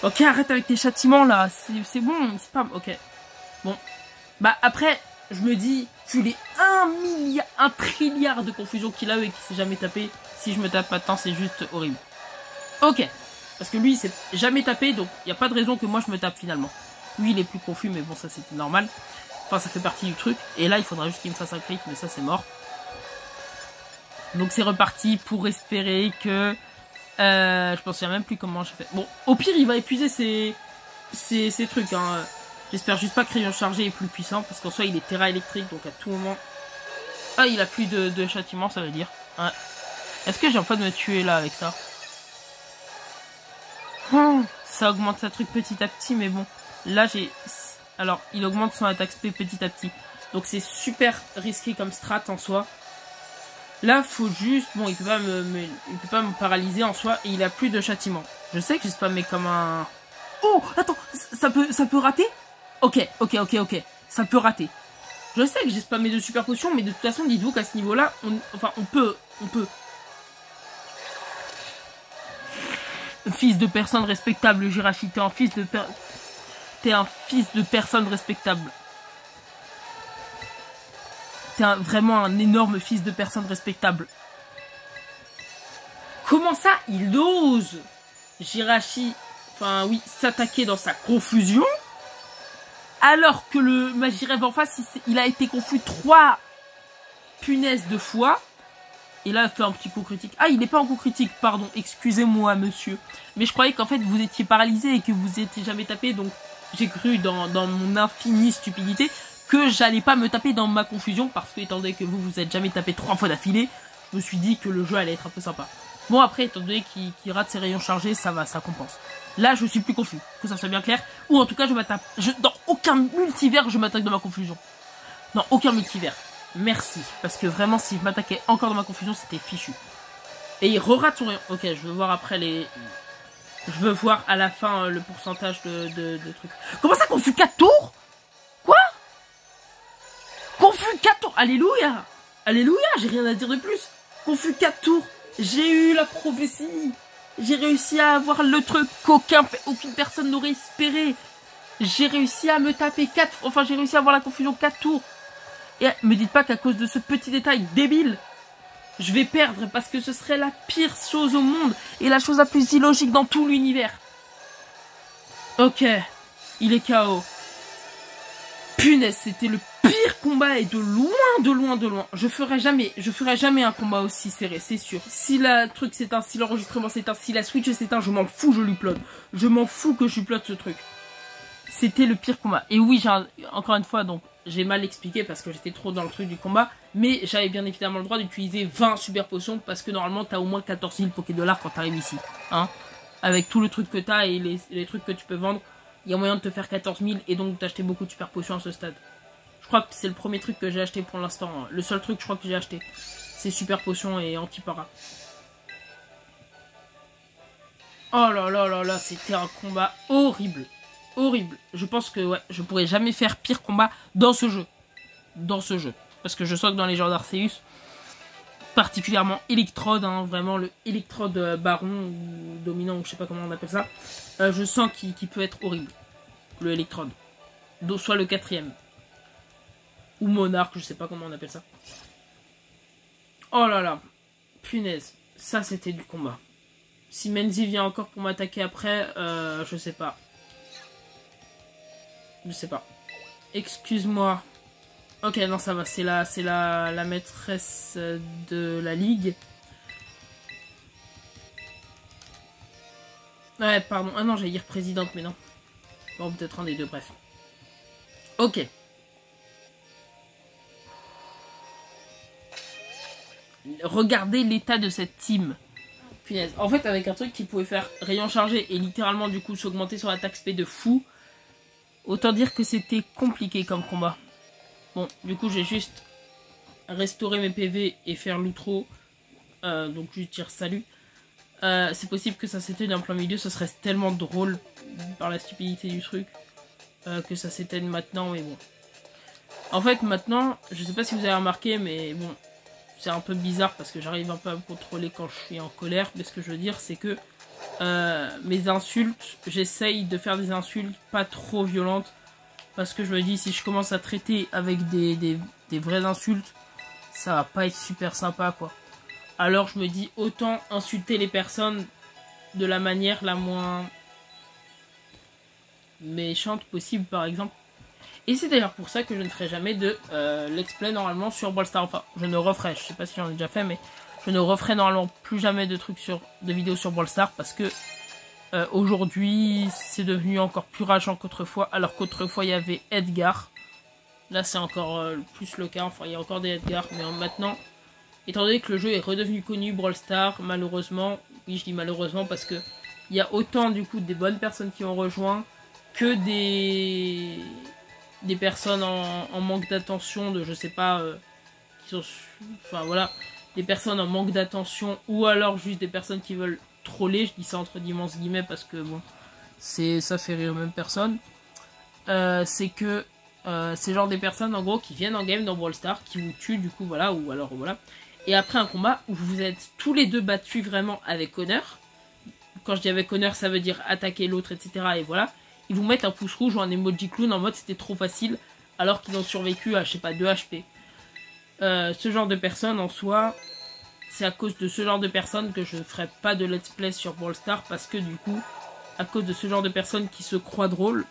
Ok, arrête avec tes châtiments là, c'est bon, c'est pas... Ok. Bon. Bah après, je me dis, vu les 1 trilliard de confusion qu'il a eu et qu'il s'est jamais tapé... Si je me tape pas de temps, c'est juste horrible. Ok. Parce que lui, il s'est jamais tapé, donc il n'y a pas de raison que moi je me tape finalement. Lui, il est plus confus, mais bon, ça c'était normal. Enfin, ça fait partie du truc. Et là, il faudra juste qu'il me fasse un crit, mais ça c'est mort. Donc c'est reparti pour espérer que... je pense qu'il n'y a même plus comment j'ai fait. Bon, au pire, il va épuiser ses trucs. Hein. J'espère juste pas que Rayon Chargé est plus puissant, parce qu'en soi, il est terra électrique, donc à tout moment... Ah, il a plus de châtiment, ça veut dire. Ouais. Est-ce que j'ai envie de me tuer là avec ça? Ça augmente sa truc petit à petit, mais bon. Là, j'ai... Alors, il augmente son attaque spé petit à petit. Donc, c'est super risqué comme strat en soi. Là, faut juste... Bon, il peut pas me paralyser en soi. Et il a plus de châtiment. Je sais que j'ai spammé comme un... Oh, attends, ça peut rater? Ok. Ça peut rater. Je sais que j'ai spammé de super potions, mais de toute façon, dites-vous qu'à ce niveau-là, on peut... Fils de personne respectable, Jirachi, t'es un fils de personne respectable. T'es vraiment un énorme fils de personne respectable. Comment ça, il ose, Jirachi, enfin oui, s'attaquer dans sa confusion, alors que le Magirève en face, il a été confus 3 punaises de fois. Et là, il fait un petit coup critique. Ah, il n'est pas en coup critique, pardon. Excusez-moi, monsieur. Mais je croyais qu'en fait, vous étiez paralysé et que vous étiez jamais tapé. Donc, j'ai cru dans mon infinie stupidité que j'allais pas me taper dans ma confusion, parce que étant donné que vous êtes jamais tapé 3 fois d'affilée, je me suis dit que le jeu allait être un peu sympa. Bon, après, étant donné qu'il rate ses rayons chargés, ça va, ça compense. Là, je suis plus confus, que ça soit bien clair. Ou en tout cas, je m'attaque. Dans aucun multivers, je m'attaque dans ma confusion. Dans aucun multivers. Merci. Parce que vraiment, si je m'attaquais encore dans ma confusion, c'était fichu. Et il re-rate son rayon. Ok, je veux voir après les... Je veux voir à la fin le pourcentage de trucs. Comment ça, confus 4 tours? Quoi? Confus 4 tours? Alléluia! Alléluia, j'ai rien à dire de plus. Confus 4 tours. J'ai eu la prophétie. J'ai réussi à avoir le truc qu'aucune personne n'aurait espéré. J'ai réussi à me taper 4... Enfin, j'ai réussi à avoir la confusion 4 tours. Et me dites pas qu'à cause de ce petit détail débile, je vais perdre, parce que ce serait la pire chose au monde. Et la chose la plus illogique dans tout l'univers. Ok. Il est KO. Punaise, c'était le pire combat et de loin, de loin, de loin. Je ferai jamais un combat aussi serré, c'est sûr. Si le truc s'éteint, si l'enregistrement s'éteint, si la Switch s'éteint, je m'en fous, je lui upload. Je m'en fous que je upload ce truc. C'était le pire combat. Et oui, encore une fois, donc, j'ai mal expliqué parce que j'étais trop dans le truc du combat. Mais j'avais bien évidemment le droit d'utiliser 20 super potions parce que normalement, t'as au moins 14 000 Pokédollars quand t'arrives ici. Hein, avec tout le truc que t'as et les trucs que tu peux vendre, il y a moyen de te faire 14 000 et donc d'acheter beaucoup de super potions à ce stade. Je crois que c'est le premier truc que j'ai acheté pour l'instant. Le seul truc, je crois que j'ai acheté, c'est super potions et anti-para. Oh là là là là, c'était un combat horrible. Horrible. Je pense que ouais, je pourrais jamais faire pire combat dans ce jeu. Dans ce jeu. Parce que je sens que dans les genres d'Arceus, particulièrement Electrode, hein, vraiment le Electrode baron ou dominant, ou je sais pas comment on appelle ça, je sens qu'il peut être horrible. Le Electrode. Soit le 4ème. Ou Monarque, je sais pas comment on appelle ça. Oh là là. Punaise. Ça, c'était du combat. Si Menzi vient encore pour m'attaquer après, je sais pas. Je sais pas. Excuse-moi. Ok, non, ça va. C'est la maîtresse de la ligue. Ouais, pardon. Ah non, j'allais dire présidente, mais non. Bon, peut-être un des deux, bref. Ok. Regardez l'état de cette team. Punaise. En fait, avec un truc qui pouvait faire rayon chargé et littéralement, du coup, s'augmenter sur l'attaque SP de fou, autant dire que c'était compliqué comme combat. Bon, du coup, j'ai juste restauré mes PV et faire l'outro. Donc, je tire salut. C'est possible que ça s'éteigne en plein milieu. Ce serait tellement drôle par la stupidité du truc que ça s'éteigne maintenant. Mais bon. En fait, maintenant, je sais pas si vous avez remarqué, mais bon, c'est un peu bizarre parce que j'arrive un peu à me contrôler quand je suis en colère. Mais ce que je veux dire, c'est que mes insultes, j'essaye de faire des insultes pas trop violentes. Parce que je me dis, si je commence à traiter avec des vraies insultes, ça va pas être super sympa, quoi. Alors je me dis, autant insulter les personnes de la manière la moins méchante possible, par exemple. Et c'est d'ailleurs pour ça que je ne ferai jamais de let's play normalement sur Brawl Stars. Enfin, je ne referai, je sais pas si j'en ai déjà fait, mais je ne referai normalement plus jamais de trucs de vidéos sur Brawl Stars parce que aujourd'hui, c'est devenu encore plus rageant qu'autrefois, alors qu'autrefois il y avait Edgar. Là, c'est encore plus le cas. Enfin, il y a encore des Edgar, mais maintenant, étant donné que le jeu est redevenu connu, Brawl Stars, malheureusement, oui, je dis malheureusement parce que il y a autant du coup des bonnes personnes qui ont rejoint que des personnes en manque d'attention, de je sais pas, qui sont, enfin voilà, des personnes en manque d'attention ou alors juste des personnes qui veulent troller, je dis ça entre d'immenses guillemets parce que bon, ça fait rire même personne. C'est que c'est genre des personnes en gros qui viennent en game dans Brawl Stars, qui vous tuent du coup, voilà, ou alors voilà. Et après un combat où vous êtes tous les deux battus vraiment avec honneur. Quand je dis avec honneur, ça veut dire attaquer l'autre, etc. Et voilà. Ils vous mettent un pouce rouge ou un emoji clown en mode c'était trop facile, alors qu'ils ont survécu à je sais pas 2 HP. Ce genre de personnes en soi, c'est à cause de ce genre de personnes que je ne ferai pas de let's play sur Brawl Stars parce que du coup, à cause de ce genre de personnes qui se croient drôles,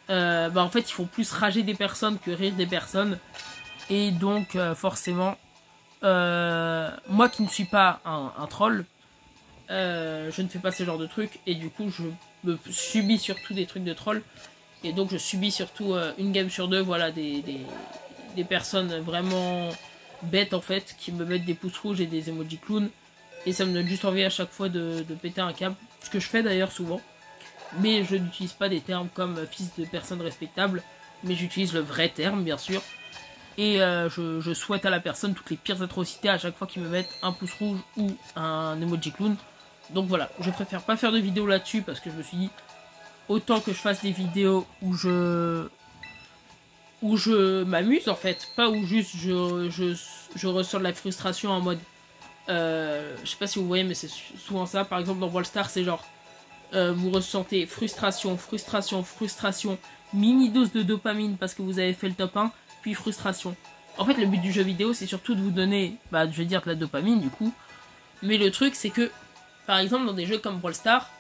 en fait ils font plus rager des personnes que rire des personnes. Et donc forcément, moi qui ne suis pas un troll, je ne fais pas ce genre de trucs et du coup je subis surtout des trucs de troll. Et donc je subis surtout une game sur deux, voilà, des personnes vraiment bêtes en fait, qui me mettent des pouces rouges et des emojis clowns. Et ça me donne juste envie à chaque fois de péter un câble. Ce que je fais d'ailleurs souvent. Mais je n'utilise pas des termes comme fils de personne respectable. Mais j'utilise le vrai terme, bien sûr. Et je souhaite à la personne toutes les pires atrocités à chaque fois qu'ils me mettent un pouce rouge ou un emoji clown. Donc voilà, je préfère pas faire de vidéo là-dessus parce que je me suis dit, autant que je fasse des vidéos où je m'amuse en fait, pas où juste je ressens de la frustration en mode, je sais pas si vous voyez, mais c'est souvent ça. Par exemple dans Brawl Stars, c'est genre, vous ressentez frustration, frustration, frustration, mini dose de dopamine parce que vous avez fait le top 1, puis frustration. En fait, le but du jeu vidéo, c'est surtout de vous donner, bah, je vais dire de la dopamine du coup, mais le truc, c'est que, par exemple, dans des jeux comme Brawl Stars,